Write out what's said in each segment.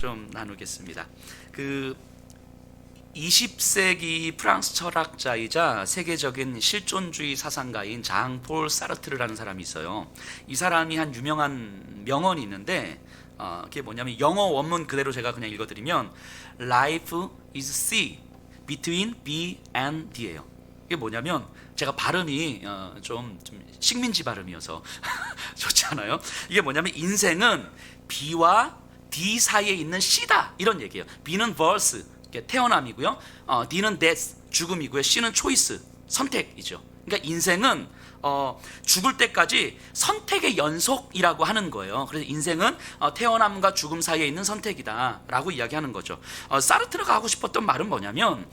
좀 나누겠습니다. 20세기 프랑스 철학자이자 세계적인 실존주의 사상가인 장 폴 사르트르라는 사람이 있어요. 이 사람이 한 유명한 명언이 있는데 그게 뭐냐면 영어 원문 그대로 제가 그냥 읽어드리면 Life is C between B and D예요. 이게 뭐냐면 제가 발음이 좀 식민지 발음이어서 좋지 않아요. 이게 뭐냐면 인생은 B와 D 사이에 있는 C다 이런 얘기예요. B는 birth 태어남이고요. D는 death 죽음이고요. C는 choice 선택이죠. 그러니까 인생은 죽을 때까지 선택의 연속이라고 하는 거예요. 그래서 인생은 태어남과 죽음 사이에 있는 선택이다 라고 이야기하는 거죠. 사르트르가 하고 싶었던 말은 뭐냐면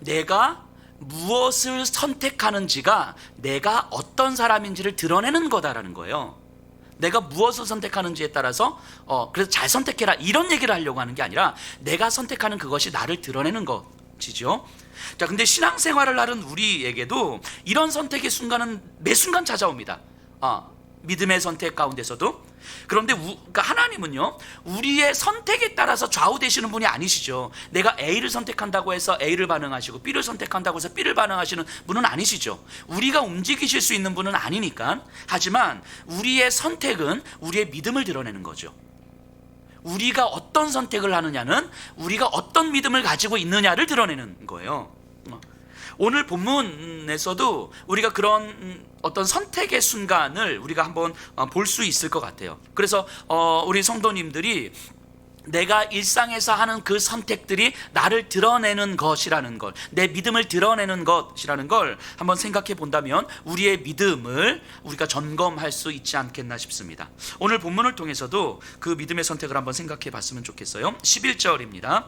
내가 무엇을 선택하는지가 내가 어떤 사람인지를 드러내는 거다라는 거예요. 내가 무엇을 선택하는지에 따라서 그래서 잘 선택해라 이런 얘기를 하려고 하는 게 아니라 내가 선택하는 그것이 나를 드러내는 것이죠. 자, 근데 신앙생활을 하는 우리에게도 이런 선택의 순간은 매 순간 찾아옵니다. 믿음의 선택 가운데서도. 그런데 그러니까 하나님은요 우리의 선택에 따라서 좌우되시는 분이 아니시죠. 내가 A를 선택한다고 해서 A를 반응하시고 B를 선택한다고 해서 B를 반응하시는 분은 아니시죠. 우리가 움직이실 수 있는 분은 아니니까. 하지만 우리의 선택은 우리의 믿음을 드러내는 거죠. 우리가 어떤 선택을 하느냐는 우리가 어떤 믿음을 가지고 있느냐를 드러내는 거예요. 오늘 본문에서도 우리가 그런 어떤 선택의 순간을 우리가 한번 볼 수 있을 것 같아요. 그래서 우리 성도님들이 내가 일상에서 하는 그 선택들이 나를 드러내는 것이라는 걸, 내 믿음을 드러내는 것이라는 걸 한번 생각해 본다면 우리의 믿음을 우리가 점검할 수 있지 않겠나 싶습니다. 오늘 본문을 통해서도 그 믿음의 선택을 한번 생각해 봤으면 좋겠어요. 11절입니다.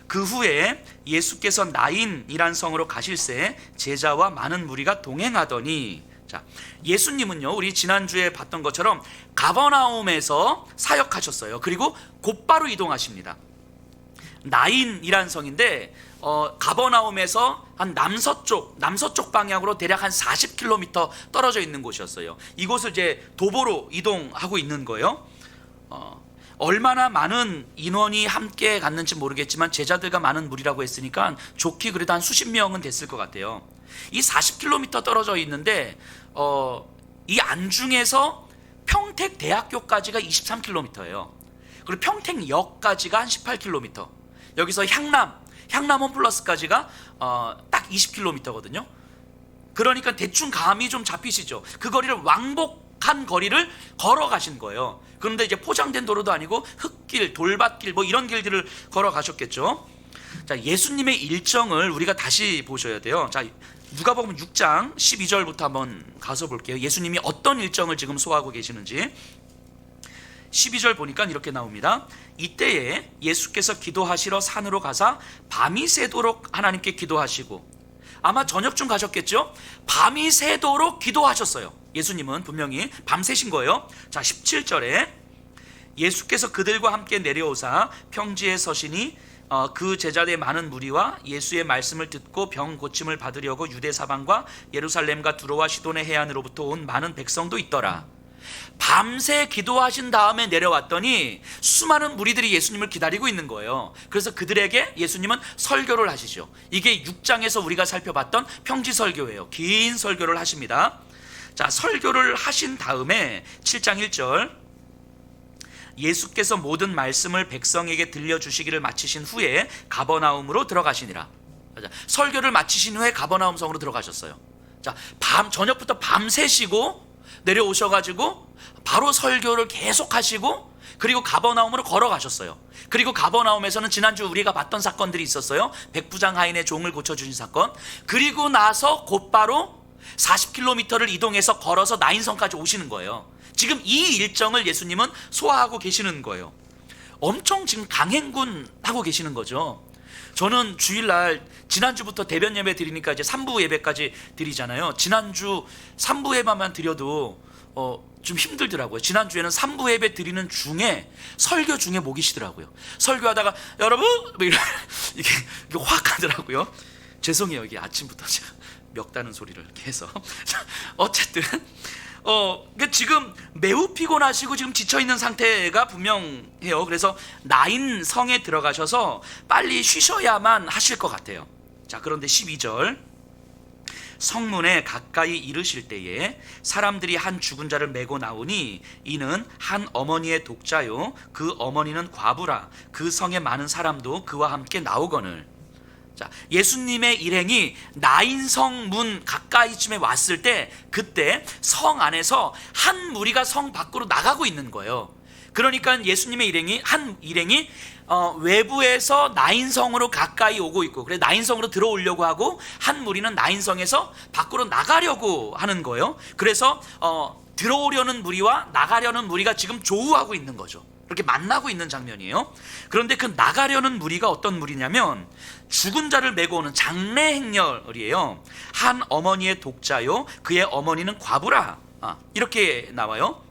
그 후에 예수께서 나인이란 성으로 가실새 제자와 많은 무리가 동행하더니, 자, 예수님은요 우리 지난주에 봤던 것처럼 가버나움에서 사역하셨어요. 그리고 곧바로 이동하십니다. 나인이란 성인데 가버나움에서 한 남서쪽 방향으로 대략 한 40km 떨어져 있는 곳이었어요. 이곳을 이제 도보로 이동하고 있는 거예요. 얼마나 많은 인원이 함께 갔는지 모르겠지만 제자들과 많은 무리라고 했으니까 좋게 그래도 한 수십 명은 됐을 것 같아요. 이 40km 떨어져 있는데 이 안중에서 평택대학교까지가 23km예요. 그리고 평택역까지가 한 18km. 여기서 향남 홈플러스까지가 딱 20km거든요. 그러니까 대충 감이 좀 잡히시죠. 그 거리를 왕복한 거리를 걸어가신 거예요. 그런데 이제 포장된 도로도 아니고 흙길, 돌밭길 뭐 이런 길들을 걸어가셨겠죠. 자, 예수님의 일정을 우리가 다시 보셔야 돼요. 자, 누가복음 6장 12절부터 한번 가서 볼게요. 예수님이 어떤 일정을 지금 소화하고 계시는지. 12절 보니까 이렇게 나옵니다. 이때에 예수께서 기도하시러 산으로 가사 밤이 새도록 하나님께 기도하시고, 아마 저녁쯤 가셨겠죠? 밤이 새도록 기도하셨어요. 예수님은 분명히 밤새신 거예요. 자, 17절에 예수께서 그들과 함께 내려오사 평지에 서시니 그 제자들의 많은 무리와 예수의 말씀을 듣고 병 고침을 받으려고 유대 사방과 예루살렘과 두로와 시돈의 해안으로부터 온 많은 백성도 있더라. 밤새 기도하신 다음에 내려왔더니 수많은 무리들이 예수님을 기다리고 있는 거예요. 그래서 그들에게 예수님은 설교를 하시죠. 이게 6장에서 우리가 살펴봤던 평지 설교예요. 긴 설교를 하십니다. 자, 설교를 하신 다음에 7장 1절 예수께서 모든 말씀을 백성에게 들려주시기를 마치신 후에 가버나움으로 들어가시니라. 설교를 마치신 후에 가버나움 성으로 들어가셨어요. 자, 저녁부터 밤새시고 내려오셔가지고 바로 설교를 계속 하시고 그리고 가버나움으로 걸어가셨어요. 그리고 가버나움에서는 지난주 우리가 봤던 사건들이 있었어요. 백부장 하인의 종을 고쳐주신 사건. 그리고 나서 곧바로 40km를 이동해서 걸어서 나인성까지 오시는 거예요. 지금 이 일정을 예수님은 소화하고 계시는 거예요. 엄청 지금 강행군 하고 계시는 거죠. 저는 주일날 지난주부터 대변 예배 드리니까 이제 3부 예배까지 드리잖아요. 지난주 3부 예배만 드려도 좀 힘들더라고요. 지난주에는 3부 예배 드리는 중에 설교 중에 목 이시더라고요. 설교하다가 여러분 이게 확 하더라고요. 죄송해요. 이게 아침부터 제가 멱다는 소리를 이렇게 해서. 어쨌든 그러니까 지금 매우 피곤하시고 지금 지쳐 있는 상태가 분명해요. 그래서 나인 성에 들어가셔서 빨리 쉬셔야만 하실 것 같아요. 자, 그런데 12절, 성문에 가까이 이르실 때에 사람들이 한 죽은 자를 메고 나오니 이는 한 어머니의 독자요 그 어머니는 과부라. 그 성에 많은 사람도 그와 함께 나오거늘. 자, 예수님의 일행이 나인성 문 가까이쯤에 왔을 때 그때 성 안에서 한 무리가 성 밖으로 나가고 있는 거예요. 그러니까 예수님의 한 일행이 외부에서 나인성으로 가까이 오고 있고, 그래 나인성으로 들어오려고 하고 한 무리는 나인성에서 밖으로 나가려고 하는 거예요. 그래서 들어오려는 무리와 나가려는 무리가 지금 조우하고 있는 거죠. 이렇게 만나고 있는 장면이에요. 그런데 그 나가려는 무리가 어떤 무리냐면 죽은 자를 메고 오는 장례 행렬이에요. 한 어머니의 독자요 그의 어머니는 과부라. 이렇게 나와요.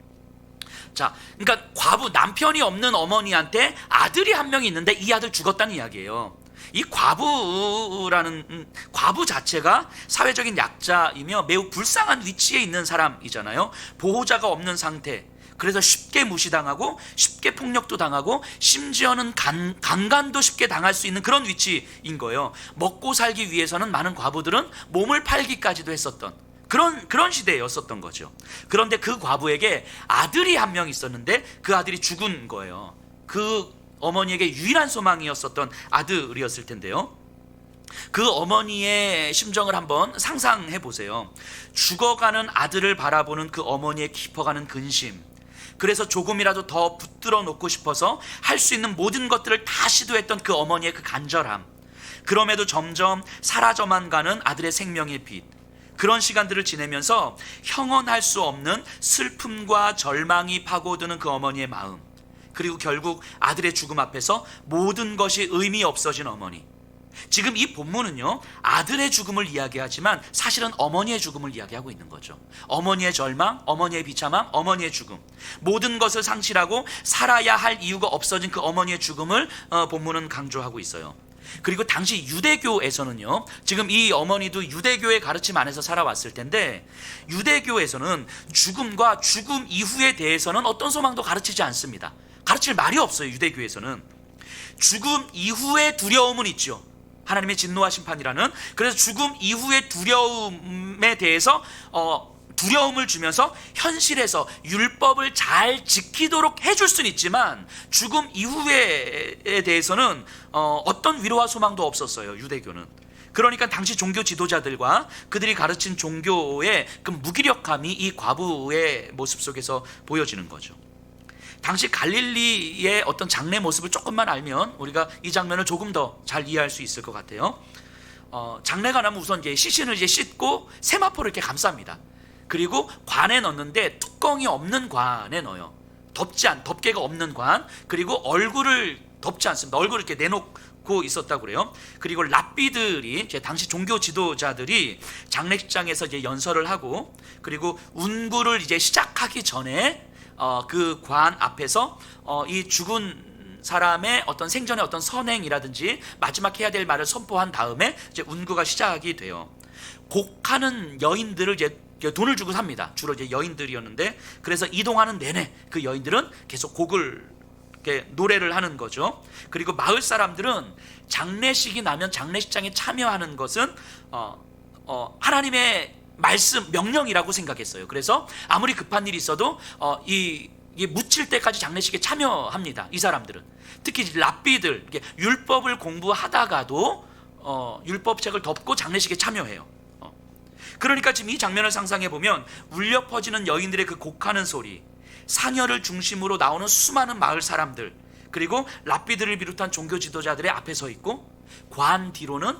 자, 그러니까 과부, 남편이 없는 어머니한테 아들이 한 명이 있는데 이 아들 죽었다는 이야기예요. 이 과부 자체가 사회적인 약자이며 매우 불쌍한 위치에 있는 사람이잖아요. 보호자가 없는 상태. 그래서 쉽게 무시당하고 쉽게 폭력도 당하고 심지어는 강간도 쉽게 당할 수 있는 그런 위치인 거예요. 먹고 살기 위해서는 많은 과부들은 몸을 팔기까지도 했었던 그런 시대였었던 거죠. 그런데 그 과부에게 아들이 한 명 있었는데 그 아들이 죽은 거예요. 그 어머니에게 유일한 소망이었었던 아들이었을 텐데요. 그 어머니의 심정을 한번 상상해 보세요. 죽어가는 아들을 바라보는 그 어머니의 깊어가는 근심, 그래서 조금이라도 더 붙들어 놓고 싶어서 할 수 있는 모든 것들을 다 시도했던 그 어머니의 그 간절함, 그럼에도 점점 사라져만 가는 아들의 생명의 빛, 그런 시간들을 지내면서 형언할 수 없는 슬픔과 절망이 파고드는 그 어머니의 마음, 그리고 결국 아들의 죽음 앞에서 모든 것이 의미 없어진 어머니. 지금 이 본문은요, 아들의 죽음을 이야기하지만 사실은 어머니의 죽음을 이야기하고 있는 거죠. 어머니의 절망, 어머니의 비참함, 어머니의 죽음, 모든 것을 상실하고 살아야 할 이유가 없어진 그 어머니의 죽음을 본문은 강조하고 있어요. 그리고 당시 유대교에서는요, 지금 이 어머니도 유대교의 가르침 안에서 살아왔을 텐데, 유대교에서는 죽음과 죽음 이후에 대해서는 어떤 소망도 가르치지 않습니다. 가르칠 말이 없어요. 유대교에서는 죽음 이후의 두려움은 있죠. 하나님의 진노와 심판이라는. 그래서 죽음 이후의 두려움에 대해서 두려움을 주면서 현실에서 율법을 잘 지키도록 해줄 수는 있지만 죽음 이후에 대해서는 어떤 위로와 소망도 없었어요. 유대교는. 그러니까 당시 종교 지도자들과 그들이 가르친 종교의 그 무기력함이 이 과부의 모습 속에서 보여지는 거죠. 당시 갈릴리의 어떤 장례 모습을 조금만 알면 우리가 이 장면을 조금 더 잘 이해할 수 있을 것 같아요. 장례가 나면 우선 이제 시신을 씻고 세마포를 이렇게 감쌉니다. 그리고 관에 넣는데 뚜껑이 없는 관에 넣어요. 덮개가 없는 관. 그리고 얼굴을 덮지 않습니다. 얼굴을 이렇게 내놓고 있었다고 그래요. 그리고 랍비들이 이제 당시 종교 지도자들이 장례식장에서 이제 연설을 하고, 그리고 운구를 이제 시작하기 전에 그 관 앞에서 이 죽은 사람의 어떤 생전의 어떤 선행이라든지 마지막 해야 될 말을 선포한 다음에 이제 운구가 시작이 돼요. 곡하는 여인들을 이제 돈을 주고 삽니다. 주로 이제 여인들이었는데, 그래서 이동하는 내내 그 여인들은 계속 곡을 이렇게 노래를 하는 거죠. 그리고 마을 사람들은 장례식이 나면 장례식장에 참여하는 것은 하나님의 말씀, 명령이라고 생각했어요. 그래서 아무리 급한 일이 있어도 이 묻힐 때까지 장례식에 참여합니다. 이 사람들은 특히 랍비들, 율법을 공부하다가도 율법책을 덮고 장례식에 참여해요. 그러니까 지금 이 장면을 상상해 보면 울려 퍼지는 여인들의 그 곡하는 소리, 상여를 중심으로 나오는 수많은 마을 사람들, 그리고 랍비들을 비롯한 종교 지도자들의 앞에 서 있고, 관 뒤로는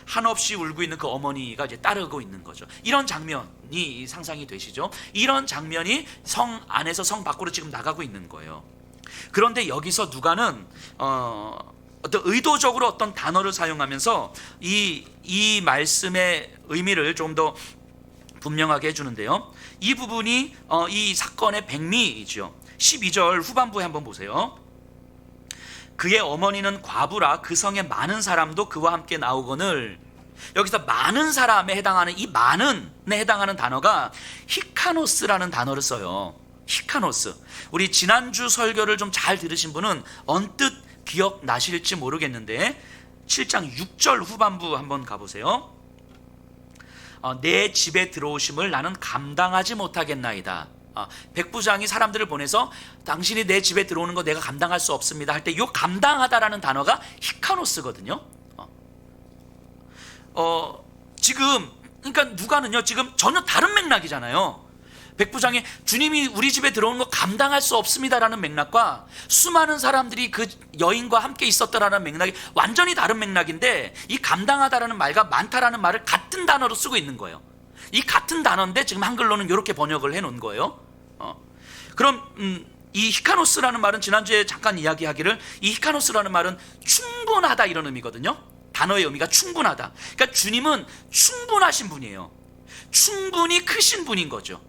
한없이 울고 있는 그 어머니가 이제 따르고 있는 거죠. 이런 장면이 상상이 되시죠? 이런 장면이 성 안에서 성 밖으로 지금 나가고 있는 거예요. 그런데 여기서 누가는 어떤 의도적으로 어떤 단어를 사용하면서 이 말씀의 의미를 좀 더 분명하게 해주는데요. 이 부분이 이 사건의 백미이죠. 12절 후반부에 한번 보세요. 그의 어머니는 과부라 그 성에 많은 사람도 그와 함께 나오거늘. 여기서 많은 사람에 해당하는 이 많은에 해당하는 단어가 히카노스라는 단어를 써요. 히카노스. 우리 지난주 설교를 좀 잘 들으신 분은 언뜻 기억나실지 모르겠는데 7장 6절 후반부 한번 가보세요. 내 집에 들어오심을 나는 감당하지 못하겠나이다. 백부장이 사람들을 보내서 당신이 내 집에 들어오는 거 내가 감당할 수 없습니다 할 때 이 감당하다라는 단어가 히카노스거든요. 지금 그러니까 누가는요 지금 전혀 다른 맥락이잖아요. 백부장이 주님이 우리 집에 들어오는 거 감당할 수 없습니다라는 맥락과 수많은 사람들이 그 여인과 함께 있었다라는 맥락이 완전히 다른 맥락인데, 이 감당하다라는 말과 많다라는 말을 같은 단어로 쓰고 있는 거예요. 이 같은 단어인데 지금 한글로는 이렇게 번역을 해놓은 거예요. 그럼 이 히카노스라는 말은 지난주에 잠깐 이야기하기를, 이 히카노스라는 말은 충분하다 이런 의미거든요. 단어의 의미가 충분하다. 그러니까 주님은 충분하신 분이에요. 충분히 크신 분인 거죠.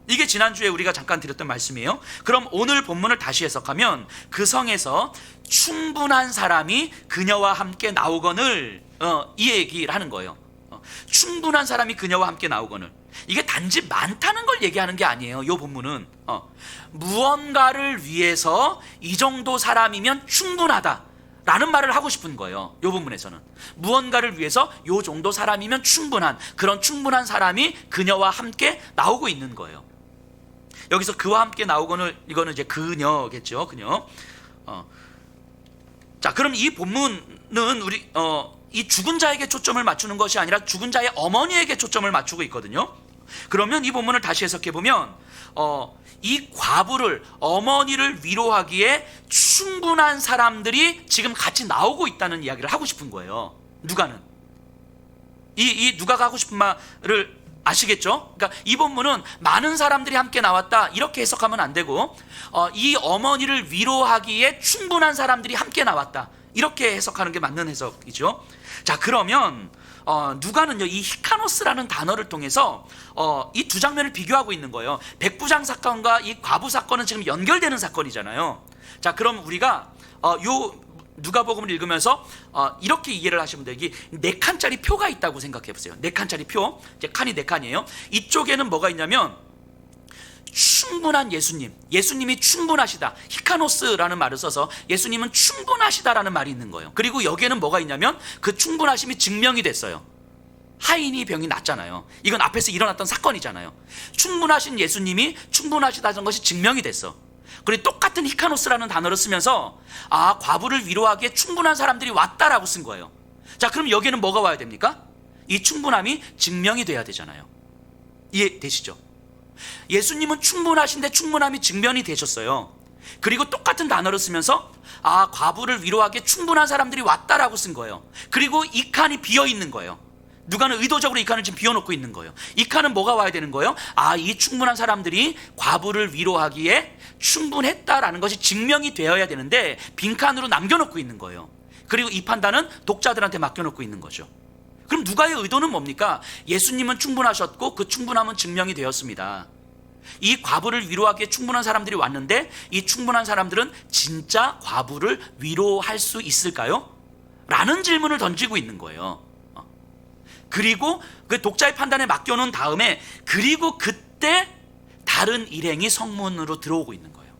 이게 지난주에 우리가 잠깐 드렸던 말씀이에요. 그럼 오늘 본문을 다시 해석하면 그 성에서 충분한 사람이 그녀와 함께 나오거늘, 이 얘기를 하는 거예요. 충분한 사람이 그녀와 함께 나오거늘. 이게 단지 많다는 걸 얘기하는 게 아니에요. 이 본문은 무언가를 위해서 이 정도 사람이면 충분하다 라는 말을 하고 싶은 거예요. 이 부분에서는 무언가를 위해서 이 정도 사람이면 충분한, 그런 충분한 사람이 그녀와 함께 나오고 있는 거예요. 여기서 그와 함께 나오거늘, 이거는 이제 그녀겠죠. 그녀. 자, 그럼 이 본문은 우리 이 죽은 자에게 초점을 맞추는 것이 아니라 죽은 자의 어머니에게 초점을 맞추고 있거든요. 그러면 이 본문을 다시 해석해 보면 이 과부를, 어머니를 위로하기에 충분한 사람들이 지금 같이 나오고 있다는 이야기를 하고 싶은 거예요. 누가는 이 누가가 하고 싶은 말을 아시겠죠? 그러니까 이 본문은 많은 사람들이 함께 나왔다 이렇게 해석하면 안 되고, 이 어머니를 위로하기에 충분한 사람들이 함께 나왔다 이렇게 해석하는 게 맞는 해석이죠. 자, 그러면 누가는요 이 히카노스라는 단어를 통해서 이 두 장면을 비교하고 있는 거예요. 백부장 사건과 이 과부 사건은 지금 연결되는 사건이잖아요. 자, 그럼 우리가 요 누가복음을 읽으면서 이렇게 이해를 하시면 돼요. 이게 4칸짜리 표가 있다고 생각해 보세요. 4칸짜리 표. 이제 칸이 4칸이에요. 이쪽에는 뭐가 있냐면 충분한 예수님, 예수님이 충분하시다, 히카노스라는 말을 써서 예수님은 충분하시다라는 말이 있는 거예요. 그리고 여기에는 뭐가 있냐면 그 충분하심이 증명이 됐어요. 하인이 병이 났잖아요. 이건 앞에서 일어났던 사건이잖아요. 충분하신 예수님이 충분하시다는 것이 증명이 됐어. 그리고 똑같은 히카노스라는 단어를 쓰면서 과부를 위로하기에 충분한 사람들이 왔다라고 쓴 거예요. 자, 그럼 여기에는 뭐가 와야 됩니까? 이 충분함이 증명이 돼야 되잖아요. 이해되시죠? 예수님은 충분하신데 충분함이 증명이 되셨어요. 그리고 똑같은 단어를 쓰면서 과부를 위로하기에 충분한 사람들이 왔다라고 쓴 거예요. 그리고 이 칸이 비어 있는 거예요. 누가는 의도적으로 이 칸을 지금 비워놓고 있는 거예요. 이 칸은 뭐가 와야 되는 거예요? 이 충분한 사람들이 과부를 위로하기에 충분했다라는 것이 증명이 되어야 되는데 빈칸으로 남겨놓고 있는 거예요. 그리고 이 판단은 독자들한테 맡겨놓고 있는 거죠. 그럼 누가의 의도는 뭡니까? 예수님은 충분하셨고 그 충분함은 증명이 되었습니다. 이 과부를 위로하기에 충분한 사람들이 왔는데 이 충분한 사람들은 진짜 과부를 위로할 수 있을까요? 라는 질문을 던지고 있는 거예요. 그리고 그 독자의 판단에 맡겨놓은 다음에 그리고 그때 다른 일행이 성문으로 들어오고 있는 거예요.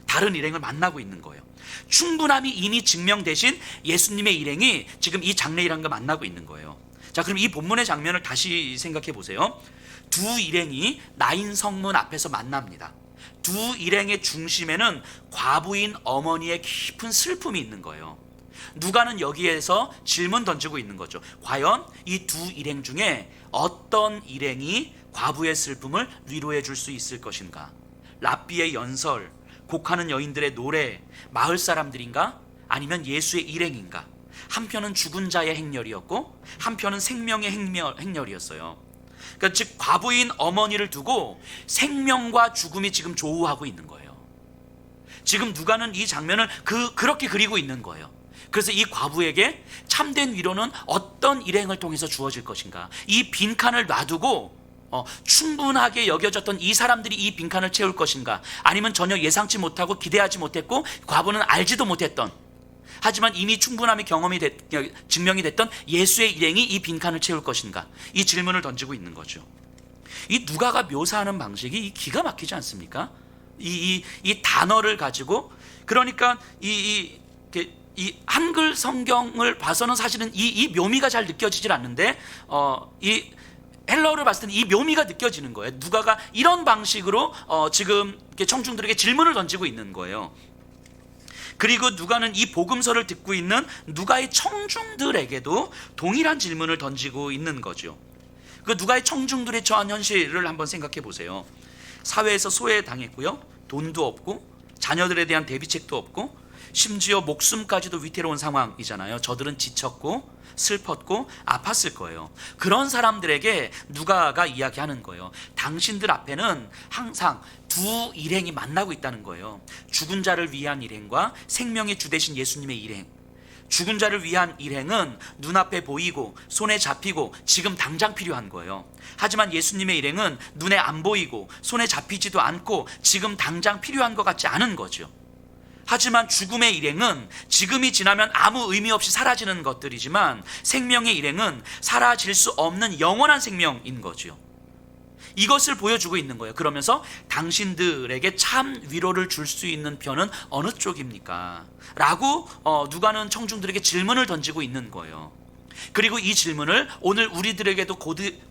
다른 일행을 만나고 있는 거예요. 충분함이 이미 증명되신 예수님의 일행이 지금 이 장례일행과 걸 만나고 있는 거예요. 자, 그럼 이 본문의 장면을 다시 생각해 보세요. 두 일행이 나인 성문 앞에서 만납니다. 두 일행의 중심에는 과부인 어머니의 깊은 슬픔이 있는 거예요. 누가는 여기에서 질문 던지고 있는 거죠. 과연 이 두 일행 중에 어떤 일행이 과부의 슬픔을 위로해 줄 수 있을 것인가? 랍비의 연설, 곡하는 여인들의 노래, 마을 사람들인가? 아니면 예수의 일행인가? 한편은 죽은 자의 행렬이었고 한편은 생명의 행렬이었어요. 그러니까 즉 과부인 어머니를 두고 생명과 죽음이 지금 조우하고 있는 거예요. 지금 누가는 이 장면을 그렇게 그리고 있는 거예요. 그래서 이 과부에게 참된 위로는 어떤 일행을 통해서 주어질 것인가? 이 빈칸을 놔두고 충분하게 여겨졌던 이 사람들이 이 빈칸을 채울 것인가? 아니면 전혀 예상치 못하고 기대하지 못했고 과부는 알지도 못했던 하지만 이미 충분함이 증명이 됐던 예수의 일행이 이 빈칸을 채울 것인가? 이 질문을 던지고 있는 거죠. 이 누가가 묘사하는 방식이 기가 막히지 않습니까? 이 단어를 가지고, 그러니까 이 한글 성경을 봐서는 사실은 이 묘미가 잘 느껴지질 않는데, 이 헬라어를 봤을 때는 이 묘미가 느껴지는 거예요. 누가가 이런 방식으로 지금 청중들에게 질문을 던지고 있는 거예요. 그리고 누가는 이 복음서를 듣고 있는 누가의 청중들에게도 동일한 질문을 던지고 있는 거죠. 그 누가의 청중들의 처한 현실을 한번 생각해 보세요. 사회에서 소외당했고요, 돈도 없고 자녀들에 대한 대비책도 없고 심지어 목숨까지도 위태로운 상황이잖아요. 저들은 지쳤고 슬펐고 아팠을 거예요. 그런 사람들에게 누가가 이야기하는 거예요. 당신들 앞에는 항상 두 일행이 만나고 있다는 거예요. 죽은 자를 위한 일행과 생명의 주 되신 예수님의 일행. 죽은 자를 위한 일행은 눈앞에 보이고 손에 잡히고 지금 당장 필요한 거예요. 하지만 예수님의 일행은 눈에 안 보이고 손에 잡히지도 않고 지금 당장 필요한 것 같지 않은 거죠. 하지만 죽음의 일행은 지금이 지나면 아무 의미 없이 사라지는 것들이지만 생명의 일행은 사라질 수 없는 영원한 생명인 거죠. 이것을 보여주고 있는 거예요. 그러면서 당신들에게 참 위로를 줄 수 있는 편은 어느 쪽입니까? 라고 누가는 청중들에게 질문을 던지고 있는 거예요. 그리고 이 질문을 오늘 우리들에게도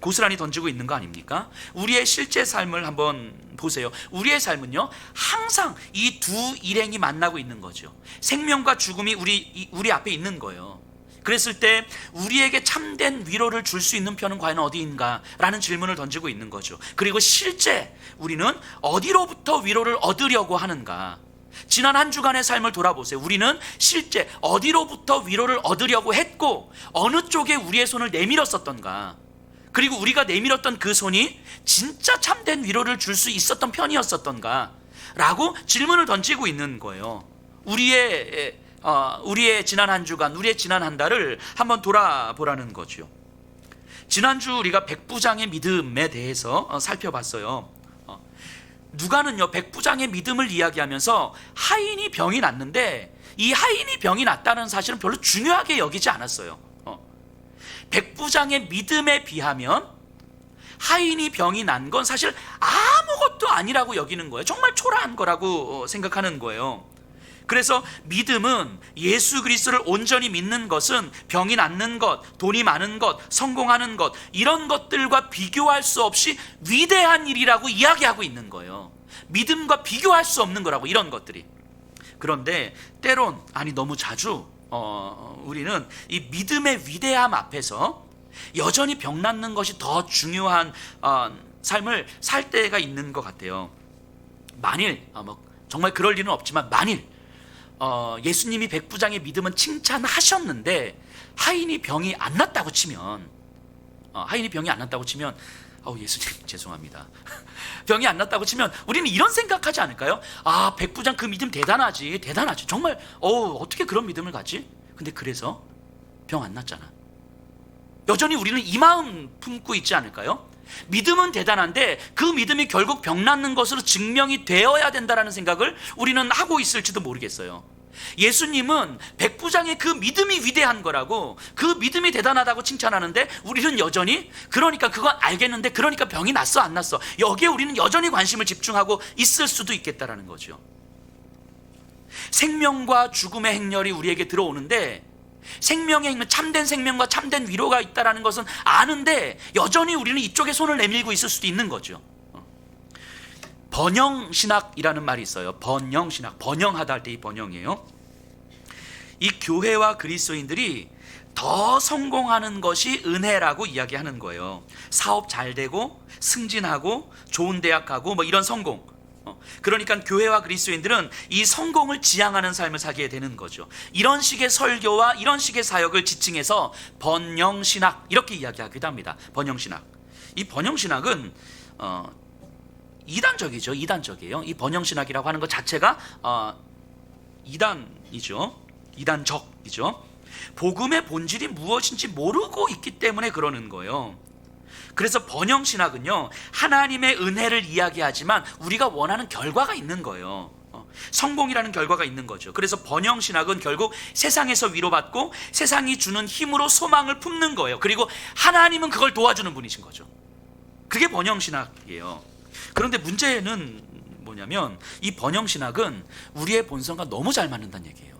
고스란히 던지고 있는 거 아닙니까? 우리의 실제 삶을 한번 보세요. 우리의 삶은요, 항상 이 두 일행이 만나고 있는 거죠. 생명과 죽음이 우리 앞에 있는 거예요. 그랬을 때 우리에게 참된 위로를 줄 수 있는 편은 과연 어디인가? 라는 질문을 던지고 있는 거죠. 그리고 실제 우리는 어디로부터 위로를 얻으려고 하는가? 지난 한 주간의 삶을 돌아보세요. 우리는 실제 어디로부터 위로를 얻으려고 했고 어느 쪽에 우리의 손을 내밀었었던가? 그리고 우리가 내밀었던 그 손이 진짜 참된 위로를 줄 수 있었던 편이었었던가? 라고 질문을 던지고 있는 거예요. 우리의 지난 한 주간, 우리의 지난 한 달을 한번 돌아보라는 거죠. 지난주 우리가 백부장의 믿음에 대해서 살펴봤어요. 누가는요, 백부장의 믿음을 이야기하면서 하인이 병이 났는데 이 하인이 병이 났다는 사실은 별로 중요하게 여기지 않았어요. 백부장의 믿음에 비하면 하인이 병이 난 건 사실 아무것도 아니라고 여기는 거예요. 정말 초라한 거라고 생각하는 거예요. 그래서 믿음은 예수 그리스도를 온전히 믿는 것은 병이 낫는 것, 돈이 많은 것, 성공하는 것, 이런 것들과 비교할 수 없이 위대한 일이라고 이야기하고 있는 거예요. 믿음과 비교할 수 없는 거라고, 이런 것들이. 그런데 때론, 아니 너무 자주 우리는 이 믿음의 위대함 앞에서 여전히 병 낫는 것이 더 중요한 삶을 살 때가 있는 것 같아요. 만일 정말 그럴 일은 없지만 만일 예수님이 백부장의 믿음은 칭찬하셨는데 하인이 병이 안 났다고 치면, 예수님 죄송합니다. 병이 안 났다고 치면 우리는 이런 생각하지 않을까요? 아, 백부장 그 믿음 대단하지 정말 어떻게 그런 믿음을 갖지? 근데 그래서 병 안 났잖아. 여전히 우리는 이 마음 품고 있지 않을까요? 믿음은 대단한데 그 믿음이 결국 병 낫는 것으로 증명이 되어야 된다는 생각을 우리는 하고 있을지도 모르겠어요. 예수님은 백부장의 그 믿음이 위대한 거라고, 그 믿음이 대단하다고 칭찬하는데 우리는 여전히 그러니까 그건 알겠는데 그러니까 병이 났어 안 났어, 여기에 우리는 여전히 관심을 집중하고 있을 수도 있겠다라는 거죠. 생명과 죽음의 행렬이 우리에게 들어오는데 생명의 행렬, 참된 생명과 참된 위로가 있다는 것은 아는데 여전히 우리는 이쪽에 손을 내밀고 있을 수도 있는 거죠. 번영신학이라는 말이 있어요. 번영신학, 번영하다 할 때 이 번영이에요. 이 교회와 그리스도인들이 더 성공하는 것이 은혜라고 이야기하는 거예요. 사업 잘 되고 승진하고 좋은 대학 가고 이런 성공. 그러니까 교회와 그리스도인들은 이 성공을 지향하는 삶을 살게 되는 거죠. 이런 식의 설교와 이런 식의 사역을 지칭해서 번영신학, 이렇게 이야기하기도 합니다. 번영신학. 이 번영신학은 이단적이죠. 이단적이에요. 이 번영신학이라고 하는 것 자체가 이단이죠. 이단적이죠. 복음의 본질이 무엇인지 모르고 있기 때문에 그러는 거예요. 그래서 번영신학은요, 하나님의 은혜를 이야기하지만 우리가 원하는 결과가 있는 거예요. 성공이라는 결과가 있는 거죠. 그래서 번영신학은 결국 세상에서 위로받고 세상이 주는 힘으로 소망을 품는 거예요. 그리고 하나님은 그걸 도와주는 분이신 거죠. 그게 번영신학이에요. 그런데 문제는 뭐냐면 이 번영신학은 우리의 본성과 너무 잘 맞는다는 얘기예요.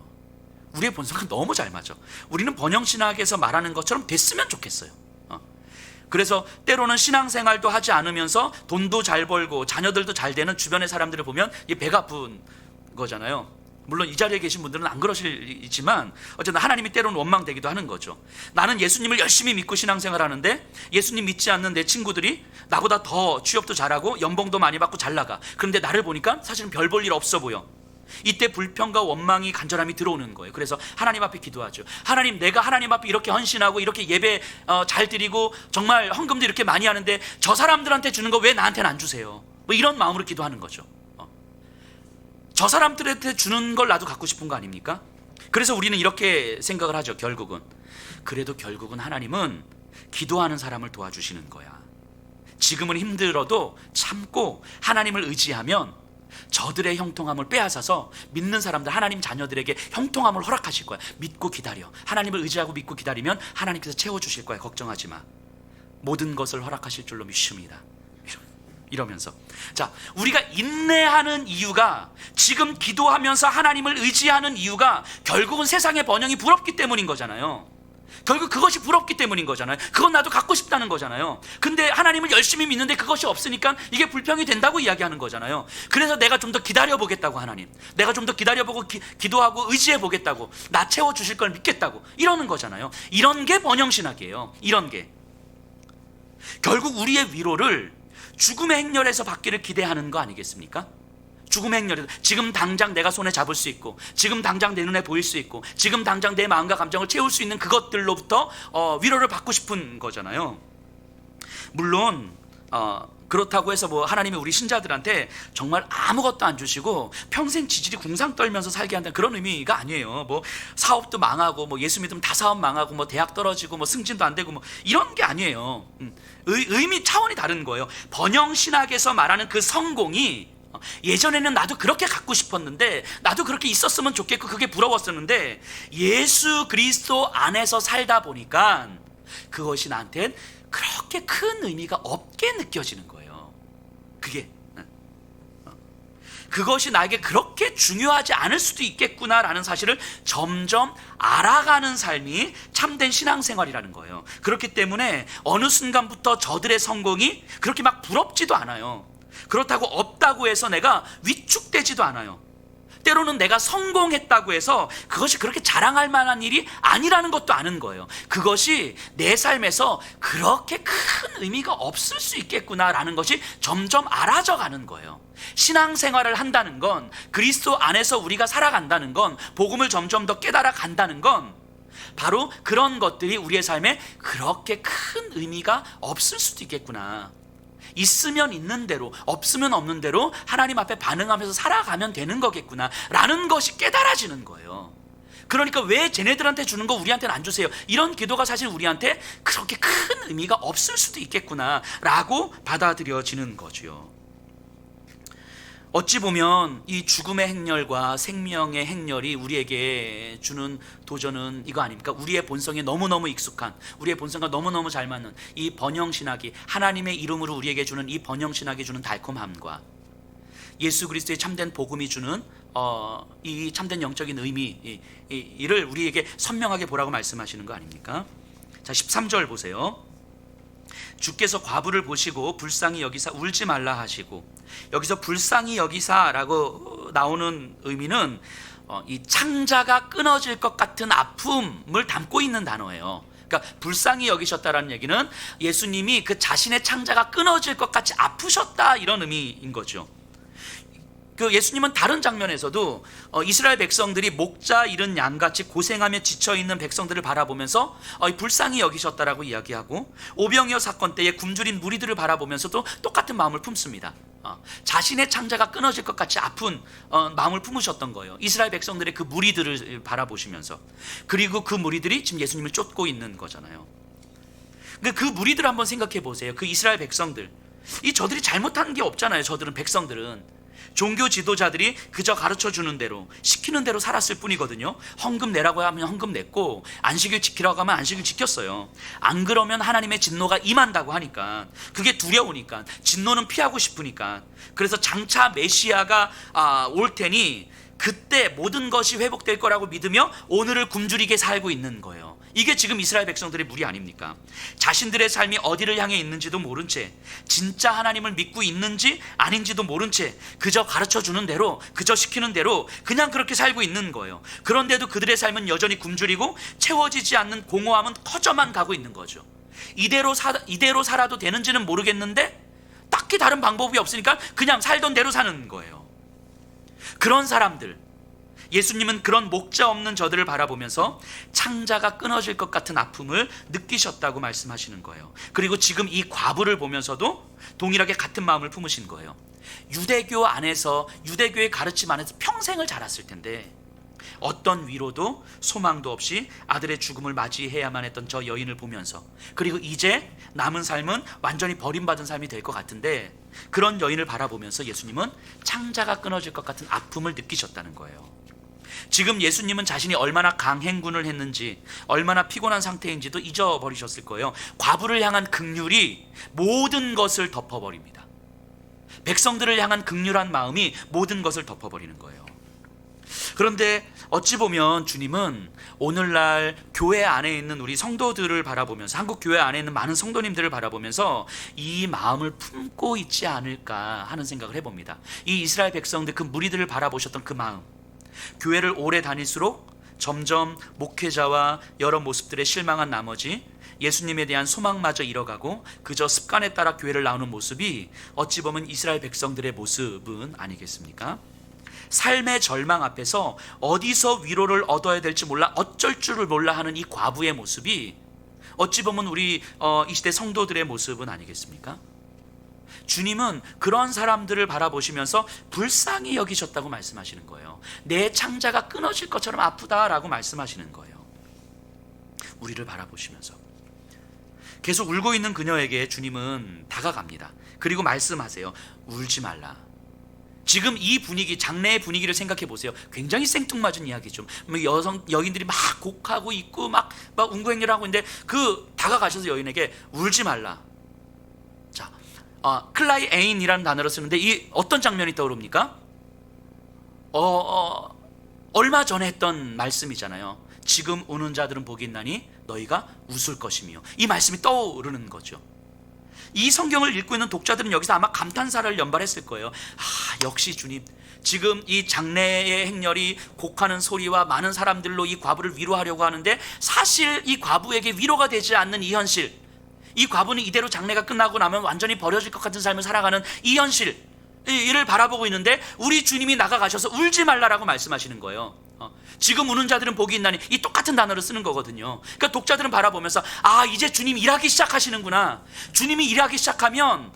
우리의 본성과 너무 잘 맞아. 우리는 번영신학에서 말하는 것처럼 됐으면 좋겠어요. 그래서 때로는 신앙생활도 하지 않으면서 돈도 잘 벌고 자녀들도 잘 되는 주변의 사람들을 보면 이게 배가 아픈 거잖아요. 물론 이 자리에 계신 분들은 안 그러시지만 어쨌든 하나님이 때로는 원망되기도 하는 거죠. 나는 예수님을 열심히 믿고 신앙생활 하는데 예수님 믿지 않는 내 친구들이 나보다 더 취업도 잘하고 연봉도 많이 받고 잘 나가. 그런데 나를 보니까 사실은 별 볼 일 없어 보여. 이때 불평과 원망이 간절함이 들어오는 거예요. 그래서 하나님 앞에 기도하죠. 하나님, 내가 하나님 앞에 이렇게 헌신하고 이렇게 예배 잘 드리고 정말 헌금도 이렇게 많이 하는데 저 사람들한테 주는 거 왜 나한테는 안 주세요? 뭐 이런 마음으로 기도하는 거죠. 저 사람들한테 주는 걸 나도 갖고 싶은 거 아닙니까? 그래서 우리는 이렇게 생각을 하죠. 그래도 결국은 하나님은 기도하는 사람을 도와주시는 거야. 지금은 힘들어도 참고 하나님을 의지하면 저들의 형통함을 빼앗아서 믿는 사람들, 하나님 자녀들에게 형통함을 허락하실 거야. 믿고 기다려. 하나님을 의지하고 믿고 기다리면 하나님께서 채워주실 거야. 걱정하지 마. 모든 것을 허락하실 줄로 믿습니다. 이러면서, 자, 우리가 인내하는 이유가, 지금 기도하면서 하나님을 의지하는 이유가 결국은 세상의 번영이 부럽기 때문인 거잖아요. 결국 그것이 부럽기 때문인 거잖아요. 그건 나도 갖고 싶다는 거잖아요. 근데 하나님을 열심히 믿는데 그것이 없으니까 이게 불평이 된다고 이야기하는 거잖아요. 그래서 내가 좀 더 기다려보겠다고, 하나님, 내가 좀 더 기다려보고 기도하고 의지해보겠다고, 나 채워주실 걸 믿겠다고 이러는 거잖아요. 이런 게 번영신학이에요. 이런 게 결국 우리의 위로를 죽음의 행렬에서 받기를 기대하는 거 아니겠습니까? 죽음의 행렬에서 지금 당장 내가 손에 잡을 수 있고, 지금 당장 내 눈에 보일 수 있고, 지금 당장 내 마음과 감정을 채울 수 있는 그것들로부터 위로를 받고 싶은 거잖아요. 물론 그렇다고 해서 뭐 하나님이 우리 신자들한테 정말 아무것도 안 주시고 평생 지질이 궁상 떨면서 살게 한다는 그런 의미가 아니에요. 뭐 사업도 망하고, 뭐 예수 믿으면 다 사업 망하고, 뭐 대학 떨어지고, 뭐 승진도 안 되고, 뭐 이런 게 아니에요. 의미 차원이 다른 거예요. 번영신학에서 말하는 그 성공이, 예전에는 나도 그렇게 갖고 싶었는데, 나도 그렇게 있었으면 좋겠고 그게 부러웠었는데, 예수 그리스도 안에서 살다 보니까 그것이 나한텐 그렇게 큰 의미가 없게 느껴지는 거예요. 그것이 나에게 그렇게 중요하지 않을 수도 있겠구나라는 사실을 점점 알아가는 삶이 참된 신앙생활이라는 거예요. 그렇기 때문에 어느 순간부터 저들의 성공이 그렇게 막 부럽지도 않아요. 그렇다고 없다고 해서 내가 위축되지도 않아요. 때로는 내가 성공했다고 해서 그것이 그렇게 자랑할 만한 일이 아니라는 것도 아는 거예요. 그것이 내 삶에서 그렇게 큰 의미가 없을 수 있겠구나라는 것이 점점 알아져 가는 거예요. 신앙생활을 한다는 건, 그리스도 안에서 우리가 살아간다는 건, 복음을 점점 더 깨달아 간다는 건 바로 그런 것들이 우리의 삶에 그렇게 큰 의미가 없을 수도 있겠구나, 있으면 있는 대로, 없으면 없는 대로 하나님 앞에 반응하면서 살아가면 되는 거겠구나 라는 것이 깨달아지는 거예요. 그러니까 왜 쟤네들한테 주는 거 우리한테는 안 주세요, 이런 기도가 사실 우리한테 그렇게 큰 의미가 없을 수도 있겠구나 라고 받아들여지는 거죠. 어찌 보면 이 죽음의 행렬과 생명의 행렬이 우리에게 주는 도전은 이거 아닙니까? 우리의 본성에 너무너무 익숙한, 우리의 본성과 너무너무 잘 맞는 이 번영신학이, 하나님의 이름으로 우리에게 주는 이 번영신학이 주는 달콤함과 예수 그리스도의 참된 복음이 주는 이 참된 영적인 의미를 우리에게 선명하게 보라고 말씀하시는 거 아닙니까? 자, 13절 보세요. 주께서 과부를 보시고 불쌍히 여기사 울지 말라 하시고, 여기서 불쌍히 여기사라고 나오는 의미는 이 창자가 끊어질 것 같은 아픔을 담고 있는 단어예요. 그러니까 불쌍히 여기셨다라는 얘기는 예수님이 그 자신의 창자가 끊어질 것 같이 아프셨다, 이런 의미인 거죠. 그 예수님은 다른 장면에서도 이스라엘 백성들이 목자 잃은 양같이 고생하며 지쳐있는 백성들을 바라보면서 불쌍히 여기셨다라고 이야기하고, 오병이어 사건 때에 굶주린 무리들을 바라보면서도 똑같은 마음을 품습니다. 자신의 창자가 끊어질 것 같이 아픈 마음을 품으셨던 거예요. 이스라엘 백성들의 그 무리들을 바라보시면서. 그리고 그 무리들이 지금 예수님을 쫓고 있는 거잖아요. 그 무리들 한번 생각해 보세요. 그 이스라엘 백성들, 저들이 잘못한 게 없잖아요. 저들은, 백성들은 종교 지도자들이 그저 가르쳐 주는 대로, 시키는 대로 살았을 뿐이거든요. 헌금 내라고 하면 헌금 냈고, 안식일 지키라고 하면 안식일 지켰어요. 안 그러면 하나님의 진노가 임한다고 하니까, 그게 두려우니까, 진노는 피하고 싶으니까. 그래서 장차 메시아가 올 테니 그때 모든 것이 회복될 거라고 믿으며 오늘을 굶주리게 살고 있는 거예요. 이게 지금 이스라엘 백성들의 무리 아닙니까? 자신들의 삶이 어디를 향해 있는지도 모른 채, 진짜 하나님을 믿고 있는지 아닌지도 모른 채 그저 가르쳐주는 대로, 그저 시키는 대로 그냥 그렇게 살고 있는 거예요. 그런데도 그들의 삶은 여전히 굶주리고 채워지지 않는 공허함은 커져만 가고 있는 거죠. 이대로 살아도 되는지는 모르겠는데 딱히 다른 방법이 없으니까 그냥 살던 대로 사는 거예요. 그런 사람들, 예수님은 그런 목자 없는 저들을 바라보면서 창자가 끊어질 것 같은 아픔을 느끼셨다고 말씀하시는 거예요. 그리고 지금 이 과부를 보면서도 동일하게 같은 마음을 품으신 거예요. 유대교 안에서, 유대교의 가르침 안에서 평생을 자랐을 텐데 어떤 위로도 소망도 없이 아들의 죽음을 맞이해야만 했던 저 여인을 보면서, 그리고 이제 남은 삶은 완전히 버림받은 삶이 될 것 같은데 그런 여인을 바라보면서 예수님은 창자가 끊어질 것 같은 아픔을 느끼셨다는 거예요. 지금 예수님은 자신이 얼마나 강행군을 했는지, 얼마나 피곤한 상태인지도 잊어버리셨을 거예요. 과부를 향한 긍휼이 모든 것을 덮어버립니다. 백성들을 향한 긍휼한 마음이 모든 것을 덮어버리는 거예요. 그런데 어찌 보면 주님은 오늘날 교회 안에 있는 우리 성도들을 바라보면서, 한국 교회 안에 있는 많은 성도님들을 바라보면서 이 마음을 품고 있지 않을까 하는 생각을 해봅니다. 이 이스라엘 백성들, 그 무리들을 바라보셨던 그 마음, 교회를 오래 다닐수록 점점 목회자와 여러 모습들에 실망한 나머지 예수님에 대한 소망마저 잃어가고 그저 습관에 따라 교회를 나오는 모습이 어찌 보면 이스라엘 백성들의 모습은 아니겠습니까? 삶의 절망 앞에서 어디서 위로를 얻어야 될지 몰라, 어쩔 줄을 몰라 하는 이 과부의 모습이 어찌 보면 우리 이 시대 성도들의 모습은 아니겠습니까? 주님은 그런 사람들을 바라보시면서 불쌍히 여기셨다고 말씀하시는 거예요. 내 창자가 끊어질 것처럼 아프다라고 말씀하시는 거예요. 우리를 바라보시면서 계속 울고 있는 그녀에게 주님은 다가갑니다. 그리고 말씀하세요. 울지 말라. 지금 이 분위기, 장래의 분위기를 생각해 보세요. 굉장히 생뚱맞은 이야기죠. 여인들이 막 곡하고 있고 막 운구행렬하고 있는데 그 다가가셔서 여인에게 울지 말라. 자, 클라이 에인이라는 단어를 쓰는데 이 어떤 장면이 떠오릅니까? 얼마 전에 했던 말씀이잖아요. 지금 우는 자들은 복이 있나니 너희가 웃을 것이며, 이 말씀이 떠오르는 거죠. 이 성경을 읽고 있는 독자들은 여기서 아마 감탄사를 연발했을 거예요. 역시 주님, 지금 이 장래의 행렬이 곡하는 소리와 많은 사람들로 이 과부를 위로하려고 하는데 사실 이 과부에게 위로가 되지 않는 이 현실, 이 과부는 이대로 장래가 끝나고 나면 완전히 버려질 것 같은 삶을 살아가는 이 현실, 이를 바라보고 있는데 우리 주님이 나가가셔서 울지 말라라고 말씀하시는 거예요. 지금 우는 자들은 복이 있나니, 이 똑같은 단어를 쓰는 거거든요. 그러니까 독자들은 바라보면서 이제 주님 일하기 시작하시는구나. 주님이 일하기 시작하면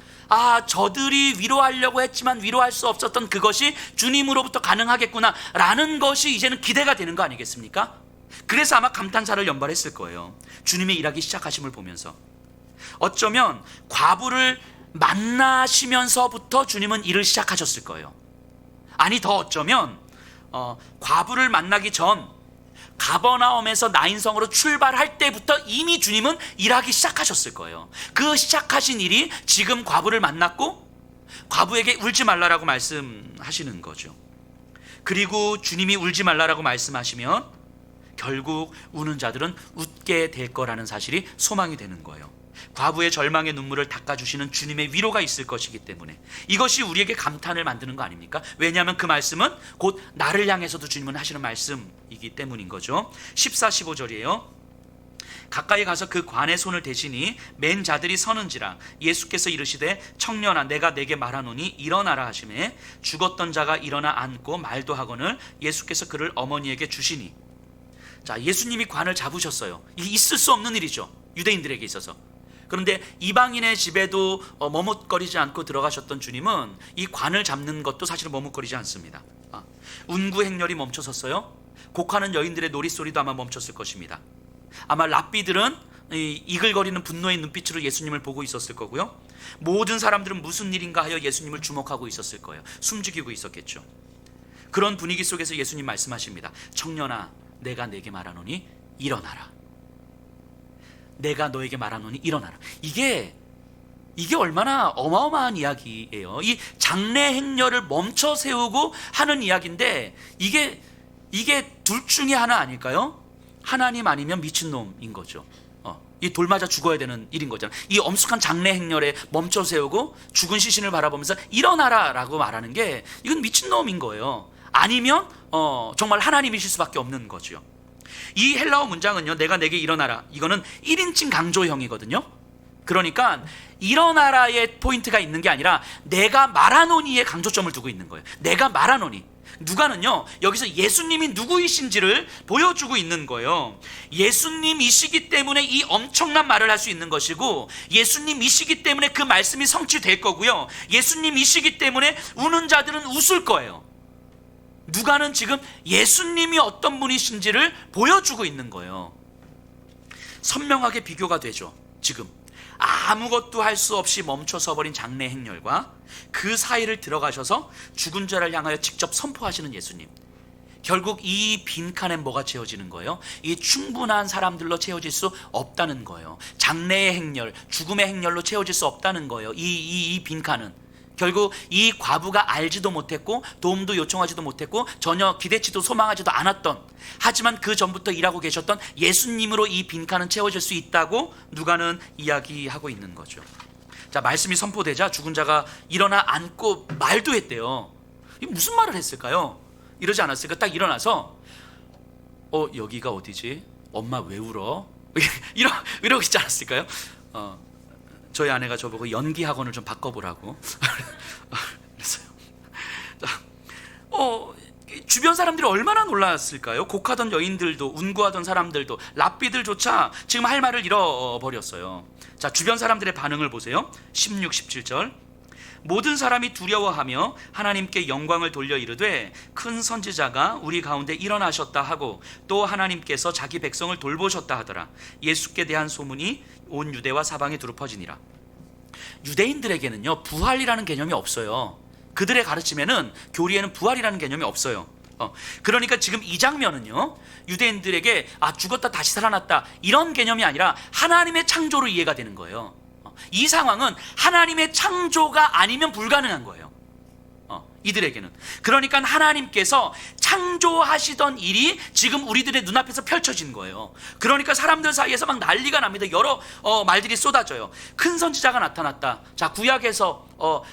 저들이 위로하려고 했지만 위로할 수 없었던 그것이 주님으로부터 가능하겠구나 라는 것이 이제는 기대가 되는 거 아니겠습니까? 그래서 아마 감탄사를 연발했을 거예요. 주님의 일하기 시작하심을 보면서. 어쩌면 과부를 만나시면서부터 주님은 일을 시작하셨을 거예요. 아니, 더 어쩌면 과부를 만나기 전 가버나움에서 나인성으로 출발할 때부터 이미 주님은 일하기 시작하셨을 거예요. 그 시작하신 일이 지금 과부를 만났고 과부에게 울지 말라라고 말씀하시는 거죠. 그리고 주님이 울지 말라라고 말씀하시면 결국 우는 자들은 웃게 될 거라는 사실이 소망이 되는 거예요. 과부의 절망의 눈물을 닦아주시는 주님의 위로가 있을 것이기 때문에 이것이 우리에게 감탄을 만드는 거 아닙니까? 왜냐하면 그 말씀은 곧 나를 향해서도 주님은 하시는 말씀이기 때문인 거죠. 14, 15절이에요. 가까이 가서 그 관의 손을 대시니 맨 자들이 서는지라 예수께서 이르시되 청년아 내가 내게 말하노니 일어나라 하시매 죽었던 자가 일어나 앉고 말도 하거늘 예수께서 그를 어머니에게 주시니. 자, 예수님이 관을 잡으셨어요. 이게 있을 수 없는 일이죠, 유대인들에게 있어서. 그런데 이방인의 집에도 머뭇거리지 않고 들어가셨던 주님은 이 관을 잡는 것도 사실은 머뭇거리지 않습니다. 운구 행렬이 멈춰섰어요. 곡하는 여인들의 노랫소리도 아마 멈췄을 것입니다. 아마 랍비들은 이글거리는 분노의 눈빛으로 예수님을 보고 있었을 거고요. 모든 사람들은 무슨 일인가 하여 예수님을 주목하고 있었을 거예요. 숨죽이고 있었겠죠. 그런 분위기 속에서 예수님 말씀하십니다. 청년아, 내가 내게 말하노니 일어나라. 내가 너에게 말하노니 일어나라. 이게 얼마나 어마어마한 이야기예요. 이 장래 행렬을 멈춰 세우고 하는 이야기인데 이게 둘 중에 하나 아닐까요? 하나님 아니면 미친놈인 거죠. 이 돌 맞아 죽어야 되는 일인 거잖아요. 이 엄숙한 장래 행렬에 멈춰 세우고 죽은 시신을 바라보면서 일어나라 라고 말하는 게 이건 미친놈인 거예요. 아니면 정말 하나님이실 수밖에 없는 거죠. 이 헬라어 문장은요, 내가 내게 일어나라, 이거는 1인칭 강조형이거든요. 그러니까 일어나라의 포인트가 있는 게 아니라 내가 말하노니에 강조점을 두고 있는 거예요. 내가 말하노니. 누가는요, 여기서 예수님이 누구이신지를 보여주고 있는 거예요. 예수님이시기 때문에 이 엄청난 말을 할 수 있는 것이고, 예수님이시기 때문에 그 말씀이 성취될 거고요, 예수님이시기 때문에 우는 자들은 웃을 거예요. 누가는 지금 예수님이 어떤 분이신지를 보여주고 있는 거예요. 선명하게 비교가 되죠. 지금 아무것도 할 수 없이 멈춰서 버린 장래 행렬과 그 사이를 들어가셔서 죽은 자를 향하여 직접 선포하시는 예수님. 결국 이 빈칸엔 뭐가 채워지는 거예요? 이 충분한 사람들로 채워질 수 없다는 거예요. 장래의 행렬, 죽음의 행렬로 채워질 수 없다는 거예요. 이 빈칸은 결국 이 과부가 알지도 못했고 도움도 요청하지도 못했고 전혀 기대치도 소망하지도 않았던, 하지만 그 전부터 일하고 계셨던 예수님으로 이 빈칸은 채워질 수 있다고 누가는 이야기하고 있는 거죠. 자, 말씀이 선포되자 죽은 자가 일어나 앉고 말도 했대요. 무슨 말을 했을까요? 이러지 않았을까? 딱 일어나서 여기가 어디지? 엄마 왜 울어? 이러고 있지 않았을까요? 저희 아내가 저보고 연기 학원을 좀 바꿔보라고 그랬어요. 주변 사람들이 얼마나 놀랐을까요? 곡하던 여인들도, 운구하던 사람들도, 랍비들조차 지금 할 말을 잃어버렸어요. 자, 주변 사람들의 반응을 보세요. 16, 17절. 모든 사람이 두려워하며 하나님께 영광을 돌려 이르되 큰 선지자가 우리 가운데 일어나셨다 하고 또 하나님께서 자기 백성을 돌보셨다 하더라. 예수께 대한 소문이 온 유대와 사방에 두루 퍼지니라. 유대인들에게는요, 부활이라는 개념이 없어요. 그들의 가르침에는, 교리에는 부활이라는 개념이 없어요. 그러니까 지금 이 장면은요, 유대인들에게 죽었다 다시 살아났다 이런 개념이 아니라 하나님의 창조로 이해가 되는 거예요. 이 상황은 하나님의 창조가 아니면 불가능한 거예요. 이들에게는. 그러니까 하나님께서 창조하시던 일이 지금 우리들의 눈앞에서 펼쳐진 거예요. 그러니까 사람들 사이에서 막 난리가 납니다. 여러 말들이 쏟아져요. 큰 선지자가 나타났다. 자, 구약에서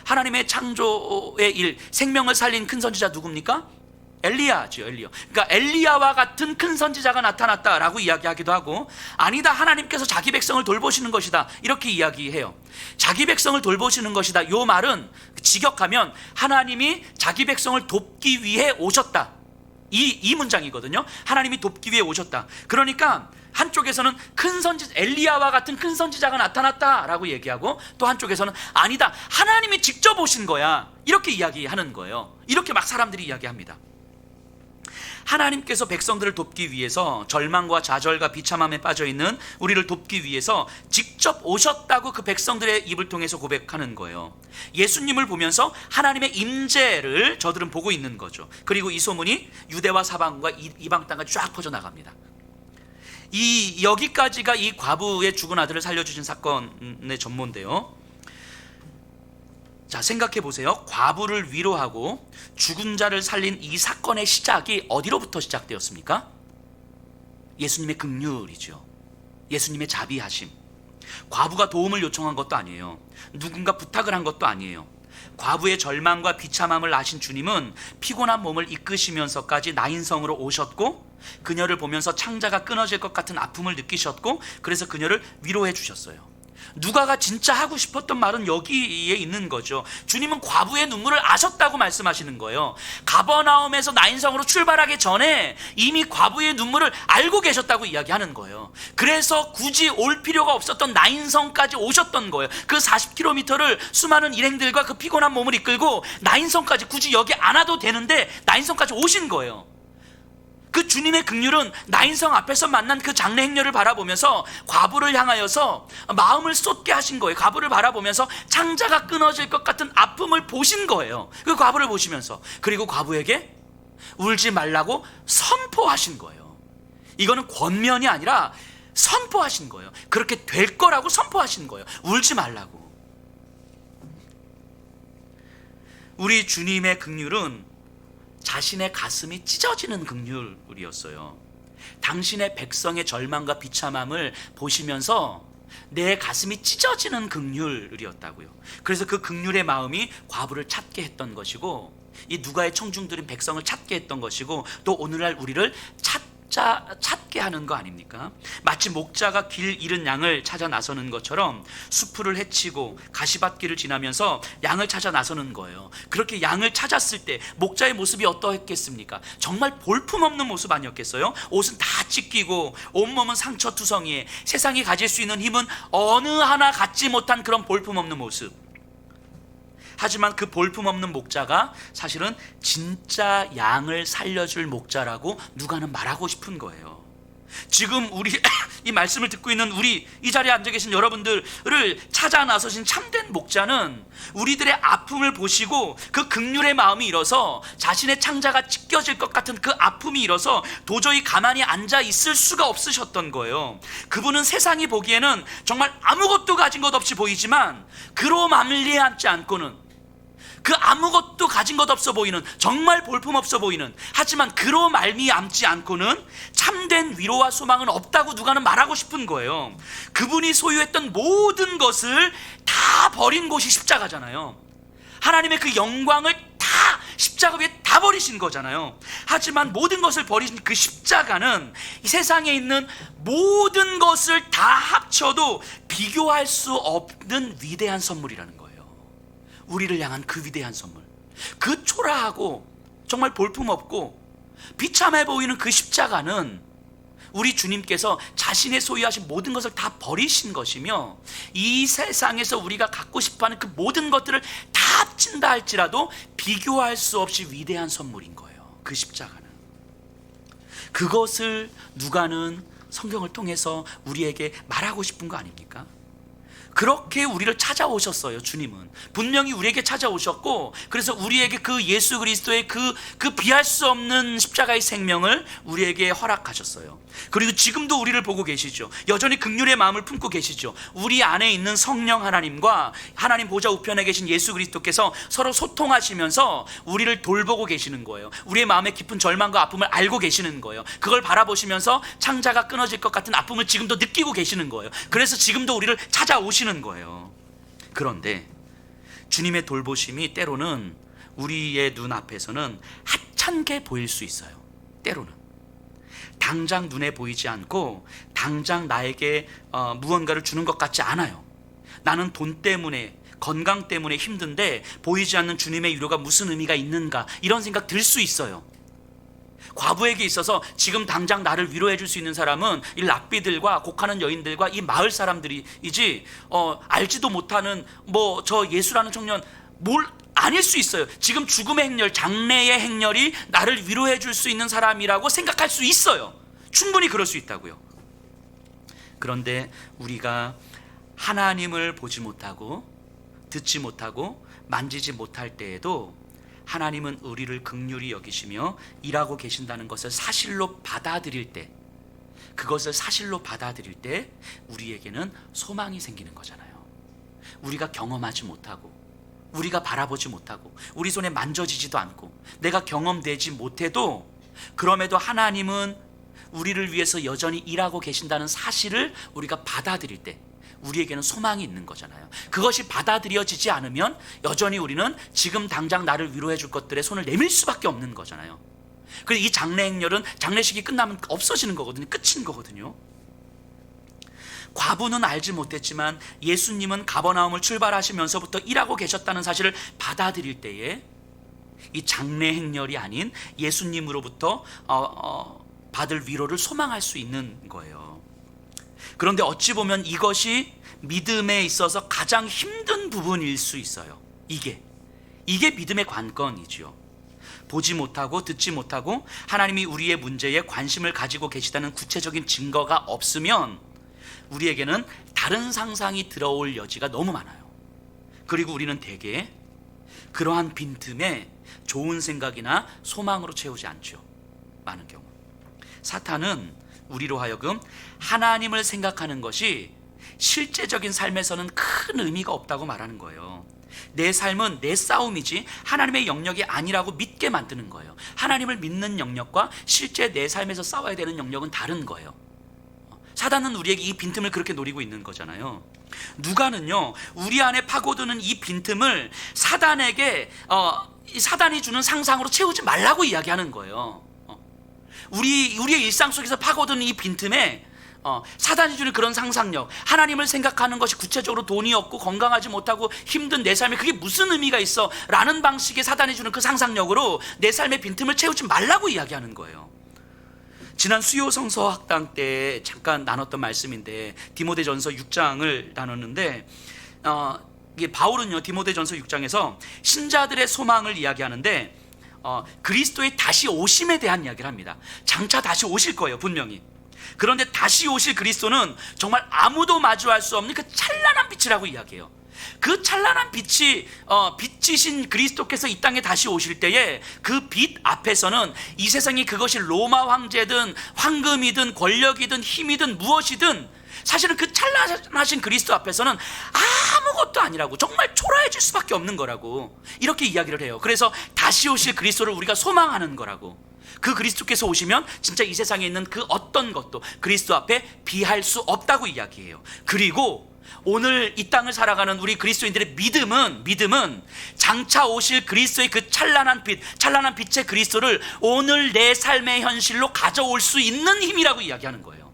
하나님의 창조의 일, 생명을 살린 큰 선지자 누굽니까? 엘리야죠, 엘리야. 그러니까 엘리야와 같은 큰 선지자가 나타났다라고 이야기하기도 하고, 아니다, 하나님께서 자기 백성을 돌보시는 것이다, 이렇게 이야기해요. 자기 백성을 돌보시는 것이다, 요 말은 직역하면 하나님이 자기 백성을 돕기 위해 오셨다, 이 문장이거든요. 하나님이 돕기 위해 오셨다. 그러니까 한쪽에서는 엘리야와 같은 큰 선지자가 나타났다라고 얘기하고, 또 한쪽에서는 아니다, 하나님이 직접 오신 거야, 이렇게 이야기하는 거예요. 이렇게 막 사람들이 이야기합니다. 하나님께서 백성들을 돕기 위해서, 절망과 좌절과 비참함에 빠져있는 우리를 돕기 위해서 직접 오셨다고 그 백성들의 입을 통해서 고백하는 거예요. 예수님을 보면서 하나님의 임재를 저들은 보고 있는 거죠. 그리고 이 소문이 유대와 사방과 이방 땅까지 쫙 퍼져나갑니다. 여기까지가 이 과부의 죽은 아들을 살려주신 사건의 전모인데요. 자, 생각해 보세요. 과부를 위로하고 죽은 자를 살린 이 사건의 시작이 어디로부터 시작되었습니까? 예수님의 긍휼이죠. 예수님의 자비하심. 과부가 도움을 요청한 것도 아니에요. 누군가 부탁을 한 것도 아니에요. 과부의 절망과 비참함을 아신 주님은 피곤한 몸을 이끄시면서까지 나인성으로 오셨고, 그녀를 보면서 창자가 끊어질 것 같은 아픔을 느끼셨고, 그래서 그녀를 위로해 주셨어요. 누가가 진짜 하고 싶었던 말은 여기에 있는 거죠. 주님은 과부의 눈물을 아셨다고 말씀하시는 거예요. 가버나움에서 나인성으로 출발하기 전에 이미 과부의 눈물을 알고 계셨다고 이야기하는 거예요. 그래서 굳이 올 필요가 없었던 나인성까지 오셨던 거예요. 그 40km를 수많은 일행들과 그 피곤한 몸을 이끌고 나인성까지, 굳이 여기 안 와도 되는데 나인성까지 오신 거예요. 그 주님의 긍휼은 나인성 앞에서 만난 그 장래 행렬을 바라보면서 과부를 향하여서 마음을 쏟게 하신 거예요. 과부를 바라보면서 창자가 끊어질 것 같은 아픔을 보신 거예요. 그 과부를 보시면서, 그리고 과부에게 울지 말라고 선포하신 거예요. 이거는 권면이 아니라 선포하신 거예요. 그렇게 될 거라고 선포하신 거예요. 울지 말라고. 우리 주님의 긍휼은 자신의 가슴이 찢어지는 긍휼이었어요. 당신의 백성의 절망과 비참함을 보시면서 내 가슴이 찢어지는 긍휼이었다고요. 그래서 그 긍휼의 마음이 과부를 찾게 했던 것이고, 이 누가의 청중들인 백성을 찾게 했던 것이고, 또 오늘날 우리를 찾게 하는 거 아닙니까? 마치 목자가 길 잃은 양을 찾아 나서는 것처럼 수풀을 헤치고 가시밭길을 지나면서 양을 찾아 나서는 거예요. 그렇게 양을 찾았을 때 목자의 모습이 어떠했겠습니까? 정말 볼품없는 모습 아니었겠어요? 옷은 다 찢기고 온몸은 상처투성이에 세상이 가질 수 있는 힘은 어느 하나 갖지 못한 그런 볼품없는 모습. 하지만 그 볼품없는 목자가 사실은 진짜 양을 살려줄 목자라고 누가는 말하고 싶은 거예요. 지금 우리 이 말씀을 듣고 있는 우리 이 자리에 앉아 계신 여러분들을 찾아 나서신 참된 목자는 우리들의 아픔을 보시고 그 긍휼의 마음이 일어서 자신의 창자가 찢겨질 것 같은 그 아픔이 일어서 도저히 가만히 앉아 있을 수가 없으셨던 거예요. 그분은 세상이 보기에는 정말 아무것도 가진 것 없이 보이지만 그로 말미암지 않고는, 그 아무것도 가진 것 없어 보이는, 정말 볼품없어 보이는, 하지만 그로 말미암지 않고는 참된 위로와 소망은 없다고 누가는 말하고 싶은 거예요. 그분이 소유했던 모든 것을 다 버린 곳이 십자가잖아요. 하나님의 그 영광을 다 십자가 위에 다 버리신 거잖아요. 하지만 모든 것을 버리신 그 십자가는 이 세상에 있는 모든 것을 다 합쳐도 비교할 수 없는 위대한 선물이라는 거예요. 우리를 향한 그 위대한 선물, 그 초라하고 정말 볼품없고 비참해 보이는 그 십자가는 우리 주님께서 자신의 소유하신 모든 것을 다 버리신 것이며, 이 세상에서 우리가 갖고 싶어하는 그 모든 것들을 다 합친다 할지라도 비교할 수 없이 위대한 선물인 거예요. 그 십자가는. 그것을 누가는 성경을 통해서 우리에게 말하고 싶은 거 아닙니까? 그렇게 우리를 찾아오셨어요. 주님은 분명히 우리에게 찾아오셨고, 그래서 우리에게 그 예수 그리스도의 그 비할 수 없는 십자가의 생명을 우리에게 허락하셨어요. 그리고 지금도 우리를 보고 계시죠. 여전히 긍휼의 마음을 품고 계시죠. 우리 안에 있는 성령 하나님과 하나님 보좌 우편에 계신 예수 그리스도께서 서로 소통하시면서 우리를 돌보고 계시는 거예요. 우리의 마음의 깊은 절망과 아픔을 알고 계시는 거예요. 그걸 바라보시면서 창자가 끊어질 것 같은 아픔을 지금도 느끼고 계시는 거예요. 그래서 지금도 우리를 찾아오시는 거예요. 그런데 주님의 돌보심이 때로는 우리의 눈앞에서는 하찮게 보일 수 있어요. 때로는 당장 눈에 보이지 않고 당장 나에게 무언가를 주는 것 같지 않아요. 나는 돈 때문에, 건강 때문에 힘든데 보이지 않는 주님의 위로가 무슨 의미가 있는가, 이런 생각 들 수 있어요. 과부에게 있어서 지금 당장 나를 위로해 줄 수 있는 사람은 이 랍비들과 곡하는 여인들과 이 마을 사람들이지, 알지도 못하는 저 예수라는 청년 뭘 아닐 수 있어요. 지금 죽음의 행렬, 장래의 행렬이 나를 위로해 줄 수 있는 사람이라고 생각할 수 있어요. 충분히 그럴 수 있다고요. 그런데 우리가 하나님을 보지 못하고 듣지 못하고 만지지 못할 때에도 하나님은 우리를 긍휼히 여기시며 일하고 계신다는 것을 사실로 받아들일 때, 그것을 사실로 받아들일 때 우리에게는 소망이 생기는 거잖아요. 우리가 경험하지 못하고, 우리가 바라보지 못하고, 우리 손에 만져지지도 않고, 내가 경험되지 못해도 그럼에도 하나님은 우리를 위해서 여전히 일하고 계신다는 사실을 우리가 받아들일 때 우리에게는 소망이 있는 거잖아요. 그것이 받아들여지지 않으면 여전히 우리는 지금 당장 나를 위로해 줄 것들에 손을 내밀 수밖에 없는 거잖아요. 그래서 이 장래 행렬은 장례식이 끝나면 없어지는 거거든요. 끝인 거거든요. 과부는 알지 못했지만 예수님은 가버나움을 출발하시면서부터 일하고 계셨다는 사실을 받아들일 때에 이 장래 행렬이 아닌 예수님으로부터 받을 위로를 소망할 수 있는 거예요. 그런데 어찌 보면 이것이 믿음에 있어서 가장 힘든 부분일 수 있어요. 이게 믿음의 관건이죠. 보지 못하고 듣지 못하고 하나님이 우리의 문제에 관심을 가지고 계시다는 구체적인 증거가 없으면 우리에게는 다른 상상이 들어올 여지가 너무 많아요. 그리고 우리는 대개 그러한 빈틈에 좋은 생각이나 소망으로 채우지 않죠. 많은 경우 사탄은 우리로 하여금 하나님을 생각하는 것이 실제적인 삶에서는 큰 의미가 없다고 말하는 거예요. 내 삶은 내 싸움이지 하나님의 영역이 아니라고 믿게 만드는 거예요. 하나님을 믿는 영역과 실제 내 삶에서 싸워야 되는 영역은 다른 거예요. 사단은 우리에게 이 빈틈을 그렇게 노리고 있는 거잖아요. 누가는요, 우리 안에 파고드는 이 빈틈을 사단에게 사단이 주는 상상으로 채우지 말라고 이야기하는 거예요. 우리의 일상 속에서 파고드는 이 빈틈에 사단이 주는 그런 상상력, 하나님을 생각하는 것이 구체적으로 돈이 없고 건강하지 못하고 힘든 내 삶에 그게 무슨 의미가 있어? 라는 방식의 사단이 주는 그 상상력으로 내 삶의 빈틈을 채우지 말라고 이야기하는 거예요. 지난 수요 성서 학당 때 잠깐 나눴던 말씀인데 디모데전서 6장을 나눴는데 이게 바울은요 디모데전서 6장에서 신자들의 소망을 이야기하는데 그리스도의 다시 오심에 대한 이야기를 합니다. 장차 다시 오실 거예요, 분명히. 그런데 다시 오실 그리스도는 정말 아무도 마주할 수 없는 그 찬란한 빛이라고 이야기해요. 그 찬란한 빛이 빛이신 그리스도께서 이 땅에 다시 오실 때에 그 빛 앞에서는 이 세상이 그것이 로마 황제든 황금이든 권력이든 힘이든 무엇이든 사실은 그 찬란하신 그리스도 앞에서는 아무것도 아니라고, 정말 초라해질 수밖에 없는 거라고 이렇게 이야기를 해요. 그래서 다시 오실 그리스도를 우리가 소망하는 거라고. 그 그리스도께서 오시면 진짜 이 세상에 있는 그 어떤 것도 그리스도 앞에 비할 수 없다고 이야기해요. 그리고 오늘 이 땅을 살아가는 우리 그리스도인들의 믿음은 장차 오실 그리스도의 그 찬란한 빛의 그리스도를 오늘 내 삶의 현실로 가져올 수 있는 힘이라고 이야기하는 거예요.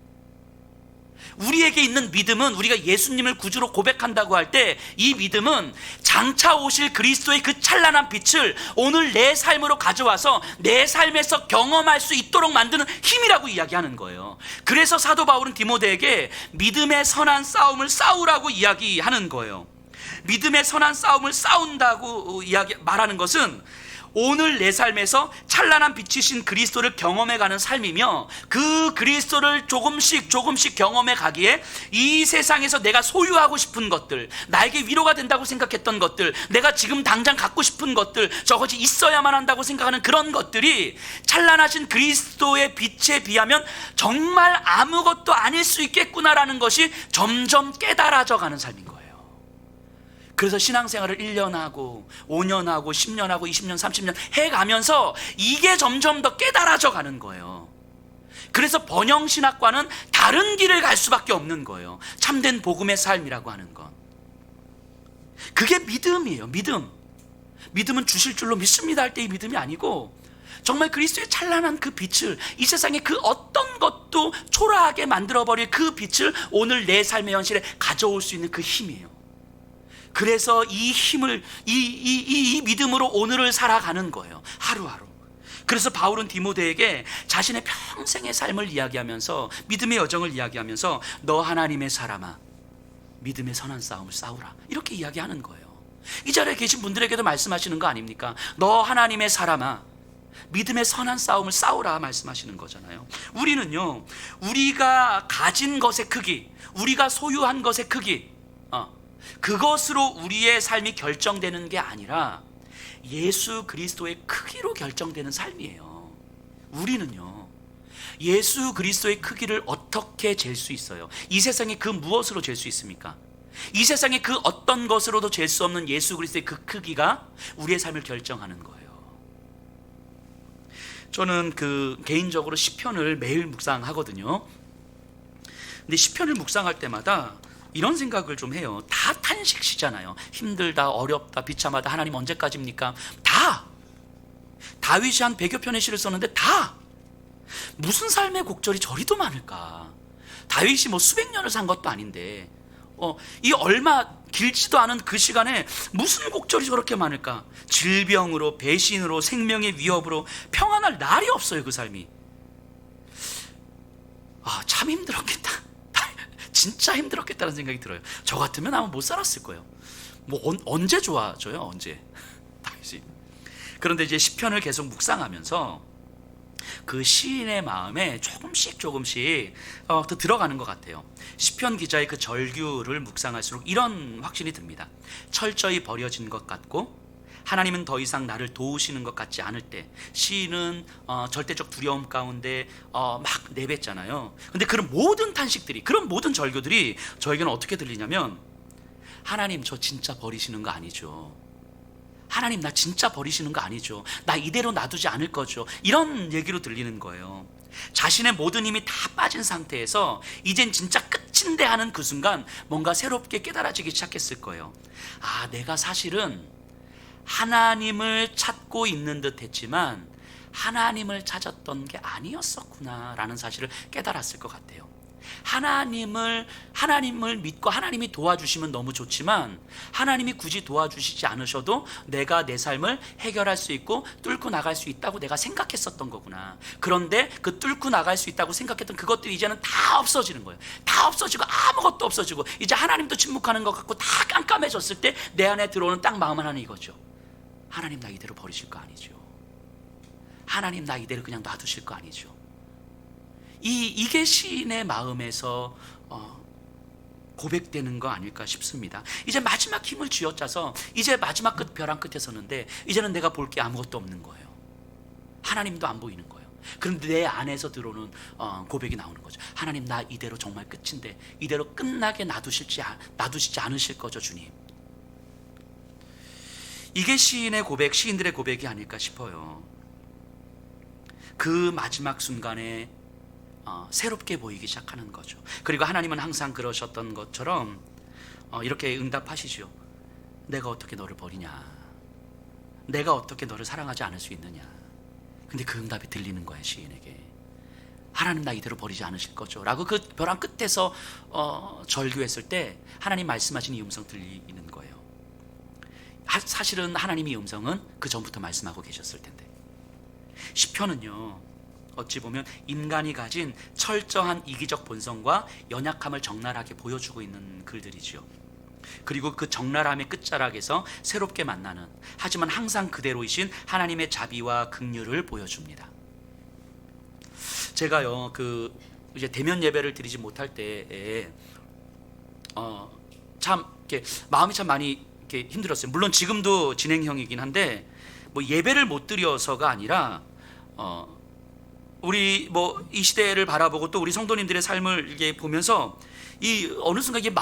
우리에게 있는 믿음은, 우리가 예수님을 구주로 고백한다고 할 때 이 믿음은 장차 오실 그리스도의 그 찬란한 빛을 오늘 내 삶으로 가져와서 내 삶에서 경험할 수 있도록 만드는 힘이라고 이야기하는 거예요. 그래서 사도 바울은 디모데에게 믿음의 선한 싸움을 싸우라고 이야기하는 거예요. 믿음의 선한 싸움을 싸운다고 말하는 것은 오늘 내 삶에서 찬란한 빛이신 그리스도를 경험해가는 삶이며, 그 그리스도를 조금씩 경험해 가기에 이 세상에서 내가 소유하고 싶은 것들, 나에게 위로가 된다고 생각했던 것들, 내가 지금 당장 갖고 싶은 것들, 저것이 있어야만 한다고 생각하는 그런 것들이 찬란하신 그리스도의 빛에 비하면 정말 아무것도 아닐 수 있겠구나라는 것이 점점 깨달아져 가는 삶인 거예요. 그래서 신앙생활을 1년 하고 5년 하고 10년 하고 20년 30년 해가면서 이게 점점 더 깨달아져 가는 거예요. 그래서 번영신학과는 다른 길을 갈 수밖에 없는 거예요. 참된 복음의 삶이라고 하는 건 그게 믿음이에요. 믿음은 주실 줄로 믿습니다 할 때 이 믿음이 아니고, 정말 그리스도의 찬란한 그 빛을, 이 세상의 그 어떤 것도 초라하게 만들어버릴 그 빛을 오늘 내 삶의 현실에 가져올 수 있는 그 힘이에요. 그래서 이 힘을 이 믿음으로 오늘을 살아가는 거예요, 하루하루. 그래서 바울은 디모데에게 자신의 평생의 삶을 이야기하면서, 믿음의 여정을 이야기하면서 너 하나님의 사람아, 믿음의 선한 싸움을 싸우라, 이렇게 이야기하는 거예요. 이 자리에 계신 분들에게도 말씀하시는 거 아닙니까? 너 하나님의 사람아, 믿음의 선한 싸움을 싸우라 말씀하시는 거잖아요. 우리는요, 우리가 가진 것의 크기, 우리가 소유한 것의 크기, 그것으로 우리의 삶이 결정되는 게 아니라 예수 그리스도의 크기로 결정되는 삶이에요. 우리는요, 예수 그리스도의 크기를 어떻게 잴 수 있어요? 이 세상에 그 무엇으로 잴 수 있습니까? 이 세상에 그 어떤 것으로도 잴 수 없는 예수 그리스도의 그 크기가 우리의 삶을 결정하는 거예요. 저는 개인적으로 시편을 매일 묵상하거든요. 근데 시편을 묵상할 때마다 이런 생각을 좀 해요. 다 탄식시잖아요. 힘들다, 어렵다, 비참하다, 하나님 언제까지입니까? 다 다윗이 한 100여 편의 시를 썼는데 다 무슨 삶의 곡절이 저리도 많을까? 다윗이 뭐 수백 년을 산 것도 아닌데 이 얼마 길지도 않은 그 시간에 무슨 곡절이 저렇게 많을까? 질병으로, 배신으로, 생명의 위협으로 평안할 날이 없어요, 그 삶이. 참 힘들었겠다. 진짜 힘들었겠다는 생각이 들어요. 저 같으면 아마 못 살았을 거예요. 언제 좋아져요? 언제? 다윗이. 그런데 이제 시편을 계속 묵상하면서 그 시인의 마음에 조금씩 더 들어가는 것 같아요. 시편 기자의 그 절규를 묵상할수록 이런 확신이 듭니다. 철저히 버려진 것 같고 하나님은 더 이상 나를 도우시는 것 같지 않을 때 시인은 절대적 두려움 가운데 막 내뱉잖아요. 근데 그런 모든 탄식들이, 그런 모든 절규들이 저에게는 어떻게 들리냐면, 하나님 저 진짜 버리시는 거 아니죠? 하나님 나 진짜 버리시는 거 아니죠? 나 이대로 놔두지 않을 거죠? 이런 얘기로 들리는 거예요. 자신의 모든 힘이 다 빠진 상태에서 이젠 진짜 끝인데 하는 그 순간 뭔가 새롭게 깨달아지기 시작했을 거예요. 아, 내가 사실은 하나님을 찾고 있는 듯 했지만 하나님을 찾았던 게 아니었었구나 라는 사실을 깨달았을 것 같아요. 하나님을 믿고 하나님이 도와주시면 너무 좋지만 하나님이 굳이 도와주시지 않으셔도 내가 내 삶을 해결할 수 있고 뚫고 나갈 수 있다고 내가 생각했었던 거구나. 그런데 그 뚫고 나갈 수 있다고 생각했던 그것들이 이제는 다 없어지는 거예요. 다 없어지고 아무것도 없어지고 이제 하나님도 침묵하는 것 같고 다 깜깜해졌을 때 내 안에 들어오는 딱 마음 하나는 이거죠. 하나님 나 이대로 버리실 거 아니죠? 하나님 나 이대로 그냥 놔두실 거 아니죠? 이게 시인의 마음에서 고백되는 거 아닐까 싶습니다. 이제 마지막 힘을 쥐어짜서 이제 마지막 벼랑 끝에 섰는데 이제는 내가 볼 게 아무것도 없는 거예요. 하나님도 안 보이는 거예요. 그런데 내 안에서 들어오는 고백이 나오는 거죠. 하나님 나 이대로 정말 끝인데 이대로 끝나게 놔두시지 않으실 거죠, 주님? 이게 시인의 고백, 시인들의 고백이 아닐까 싶어요. 그 마지막 순간에 새롭게 보이기 시작하는 거죠. 그리고 하나님은 항상 그러셨던 것처럼 이렇게 응답하시죠. 내가 어떻게 너를 버리냐? 내가 어떻게 너를 사랑하지 않을 수 있느냐? 근데 그 응답이 들리는 거예요, 시인에게. 하나님 나 이대로 버리지 않으실 거죠? 라고 그 벼랑 끝에서 절규했을 때 하나님 말씀하신 이 음성 들리는 거예요. 사실은 하나님의 음성은 그 전부터 말씀하고 계셨을 텐데, 시편은요 어찌 보면 인간이 가진 철저한 이기적 본성과 연약함을 적나라하게 보여주고 있는 글들이지요. 그리고 그 적나라함의 끝자락에서 새롭게 만나는, 하지만 항상 그대로이신 하나님의 자비와 긍휼을 보여줍니다. 제가요 이제 대면 예배를 드리지 못할 때에 참 이렇게 마음이 참 많이 이렇게 힘들었어요. 물론 지금도 진행형이긴 한데 뭐 예배를 못 드려서가 아니라 우리 이 시대를 바라보고 또 우리 성도님들의 삶을 이렇게 보면서 이 어느 순간 이게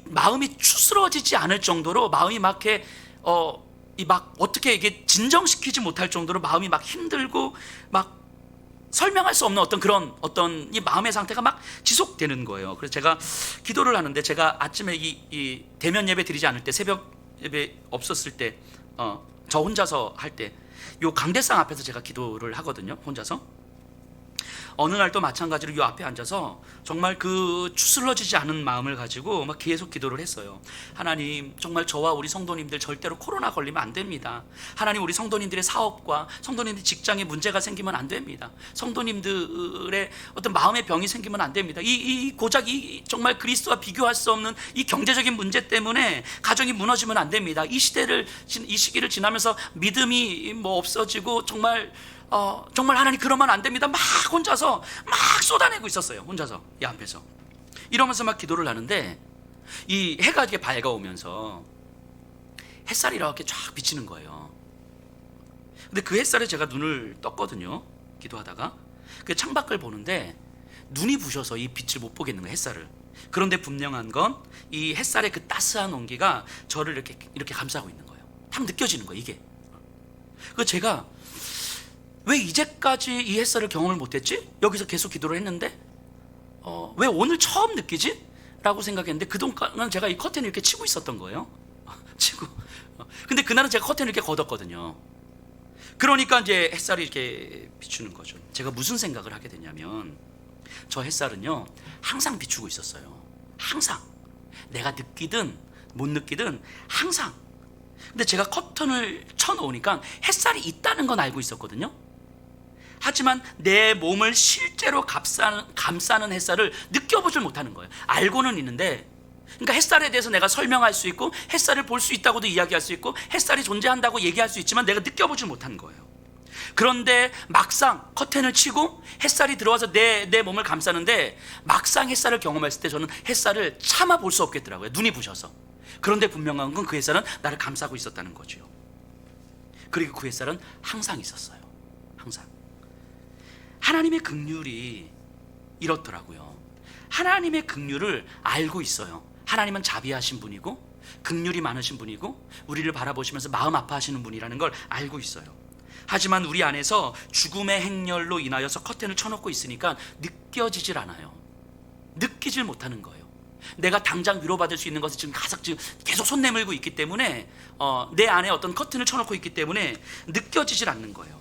마음이 추스러지지 않을 정도로 마음이 막 이렇게 어떻게 이게 진정시키지 못할 정도로 마음이 막 힘들고 막 설명할 수 없는 어떤 이 마음의 상태가 막 지속되는 거예요. 그래서 제가 기도를 하는데, 제가 아침에 이 대면 예배 드리지 않을 때, 새벽 예배 없었을 때, 저 혼자서 할 때 요 강대상 앞에서 제가 기도를 하거든요, 혼자서. 어느 날 또 마찬가지로 요 앞에 앉아서 정말 그 추스러지지 않은 마음을 가지고 막 계속 기도를 했어요. 하나님, 정말 저와 우리 성도님들 절대로 코로나 걸리면 안 됩니다. 하나님, 우리 성도님들의 사업과 성도님들 직장에 문제가 생기면 안 됩니다. 성도님들의 어떤 마음의 병이 생기면 안 됩니다. 고작 정말 그리스도와 비교할 수 없는 이 경제적인 문제 때문에 가정이 무너지면 안 됩니다. 이 시기를 지나면서 믿음이 없어지고 정말 하나님 그러면 안 됩니다. 막 혼자서 막 쏟아내고 있었어요. 혼자서 이 앞에서 이러면서 막 기도를 하는데, 이 해가 이렇게 밝아오면서 햇살이 이렇게 쫙 비치는 거예요. 근데 그 햇살에 제가 눈을 떴거든요, 기도하다가. 그 창밖을 보는데 눈이 부셔서 이 빛을 못 보겠는 거예요, 햇살을. 그런데 분명한 건 이 햇살의 그 따스한 온기가 저를 이렇게 감싸고 있는 거예요. 딱 느껴지는 거예요, 이게. 그 제가 왜 이제까지 이 햇살을 경험을 못했지? 여기서 계속 기도를 했는데 왜 오늘 처음 느끼지? 라고 생각했는데, 그동안은 제가 이 커튼을 이렇게 치고 있었던 거예요. 근데 그날은 제가 커튼을 이렇게 걷었거든요. 그러니까 이제 햇살이 이렇게 비추는 거죠. 제가 무슨 생각을 하게 됐냐면, 저 햇살은요 항상 비추고 있었어요. 항상. 내가 느끼든 못 느끼든 항상. 근데 제가 커튼을 쳐놓으니까 햇살이 있다는 건 알고 있었거든요. 하지만 내 몸을 실제로 감싸는 햇살을 느껴보질 못하는 거예요. 알고는 있는데 그러니까 햇살에 대해서 내가 설명할 수 있고 햇살을 볼 수 있다고도 이야기할 수 있고 햇살이 존재한다고 얘기할 수 있지만 내가 느껴보지 못한 거예요. 그런데 막상 커튼을 치고 햇살이 들어와서 내 몸을 감싸는데 막상 햇살을 경험했을 때 저는 햇살을 참아 볼 수 없겠더라고요. 눈이 부셔서. 그런데 분명한 건 그 햇살은 나를 감싸고 있었다는 거죠. 그리고 그 햇살은 항상 있었어요. 항상. 하나님의 긍휼이 이렇더라고요. 하나님의 긍휼을 알고 있어요. 하나님은 자비하신 분이고 긍휼이 많으신 분이고 우리를 바라보시면서 마음 아파하시는 분이라는 걸 알고 있어요. 하지만 우리 안에서 죽음의 행렬로 인하여서 커튼을 쳐놓고 있으니까 느껴지질 않아요. 느끼질 못하는 거예요. 내가 당장 위로받을 수 있는 것을 지금 계속 손 내밀고 있기 때문에 내 안에 어떤 커튼을 쳐놓고 있기 때문에 느껴지질 않는 거예요.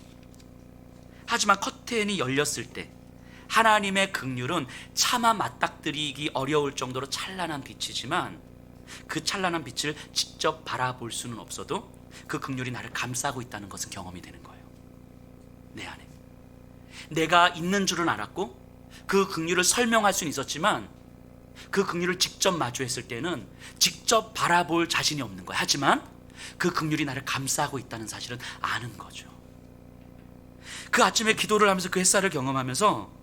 하지만 커튼이 열렸을 때 하나님의 긍휼은 차마 맞닥뜨리기 어려울 정도로 찬란한 빛이지만 그 찬란한 빛을 직접 바라볼 수는 없어도 그 긍휼이 나를 감싸고 있다는 것은 경험이 되는 거예요. 내 안에 내가 있는 줄은 알았고 그 긍휼을 설명할 수는 있었지만 그 긍휼을 직접 마주했을 때는 직접 바라볼 자신이 없는 거예요. 하지만 그 긍휼이 나를 감싸고 있다는 사실은 아는 거죠. 그 아침에 기도를 하면서 그 햇살을 경험하면서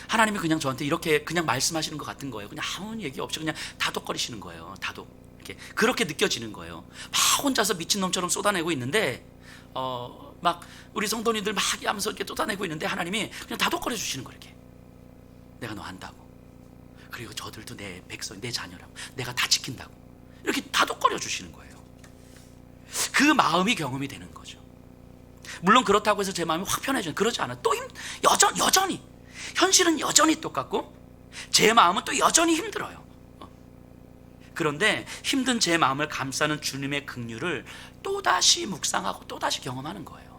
하나님이 그냥 저한테 이렇게 그냥 말씀하시는 것 같은 거예요. 그냥 아무 얘기 없이 그냥 다독거리시는 거예요. 다독. 이렇게 그렇게 느껴지는 거예요. 막 혼자서 미친놈처럼 쏟아내고 있는데 막 우리 성도님들 막 하면서 이렇게 쏟아내고 있는데 하나님이 그냥 다독거려 주시는 거예요. 이렇게 내가 너 한다고, 그리고 저들도 내 백성, 내 자녀라고, 내가 다 지킨다고 이렇게 다독거려 주시는 거예요. 그 마음이 경험이 되는 거죠. 물론 그렇다고 해서 제 마음이 확 편해지는, 그러지 않아요. 또 여전히 현실은 여전히 똑같고 제 마음은 또 여전히 힘들어요. 그런데 힘든 제 마음을 감싸는 주님의 긍휼을 또다시 묵상하고 또다시 경험하는 거예요.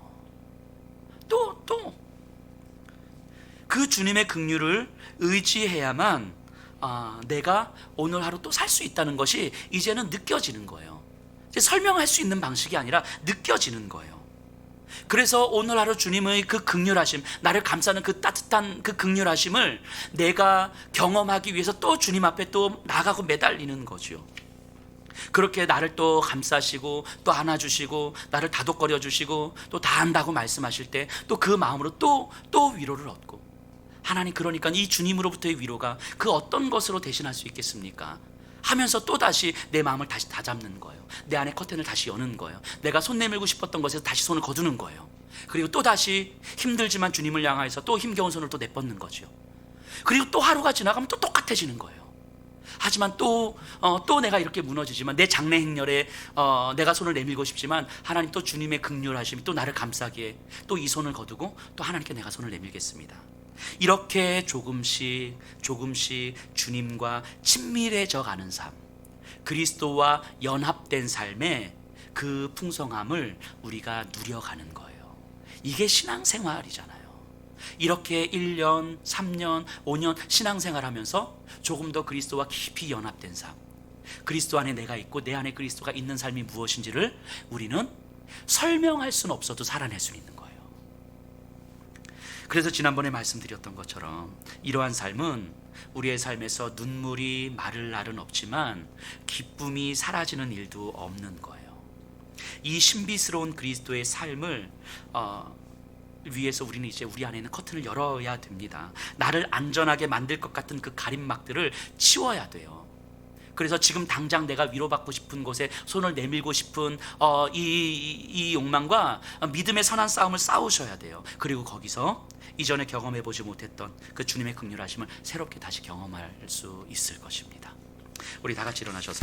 또 그 주님의 긍휼을 의지해야만 내가 오늘 하루 또 살 수 있다는 것이 이제는 느껴지는 거예요. 이제 설명할 수 있는 방식이 아니라 느껴지는 거예요. 그래서 오늘 하루 주님의 그 긍휼하심, 나를 감싸는 그 따뜻한 그 긍휼하심을 내가 경험하기 위해서 또 주님 앞에 또 나가고 매달리는 거죠. 그렇게 나를 또 감싸시고 또 안아주시고 나를 다독거려 주시고 또 다 한다고 말씀하실 때 또 그 마음으로 또 위로를 얻고, 하나님, 그러니까 이 주님으로부터의 위로가 그 어떤 것으로 대신할 수 있겠습니까? 하면서 또다시 내 마음을 다시 다잡는 거예요. 내 안에 커튼을 다시 여는 거예요. 내가 손 내밀고 싶었던 것에서 다시 손을 거두는 거예요. 그리고 또다시 힘들지만 주님을 향하여서 또 힘겨운 손을 또 내뻗는 거죠. 그리고 또 하루가 지나가면 또 똑같아지는 거예요. 하지만 또 내가 이렇게 무너지지만 내 장래 행렬에 내가 손을 내밀고 싶지만 하나님 또 주님의 긍휼하심이 또 나를 감싸기에 또 이 손을 거두고 또 하나님께 내가 손을 내밀겠습니다. 이렇게 조금씩 주님과 친밀해져 가는 삶, 그리스도와 연합된 삶의 그 풍성함을 우리가 누려가는 거예요. 이게 신앙생활이잖아요. 이렇게 1년, 3년, 5년 신앙생활하면서 조금 더 그리스도와 깊이 연합된 삶, 그리스도 안에 내가 있고 내 안에 그리스도가 있는 삶이 무엇인지를 우리는 설명할 수는 없어도 살아낼 수 있는 거예요. 그래서 지난번에 말씀드렸던 것처럼 이러한 삶은 우리의 삶에서 눈물이 마를 날은 없지만 기쁨이 사라지는 일도 없는 거예요. 이 신비스러운 그리스도의 삶을 위해서 우리는 이제 우리 안에 있는 커튼을 열어야 됩니다. 나를 안전하게 만들 것 같은 그 가림막들을 치워야 돼요. 그래서 지금 당장 내가 위로받고 싶은 곳에 손을 내밀고 싶은 이 욕망과 믿음의 선한 싸움을 싸우셔야 돼요. 그리고 거기서 이전에 경험해보지 못했던 그 주님의 긍휼하심을 새롭게 다시 경험할 수 있을 것입니다. 우리 다 같이 일어나셔서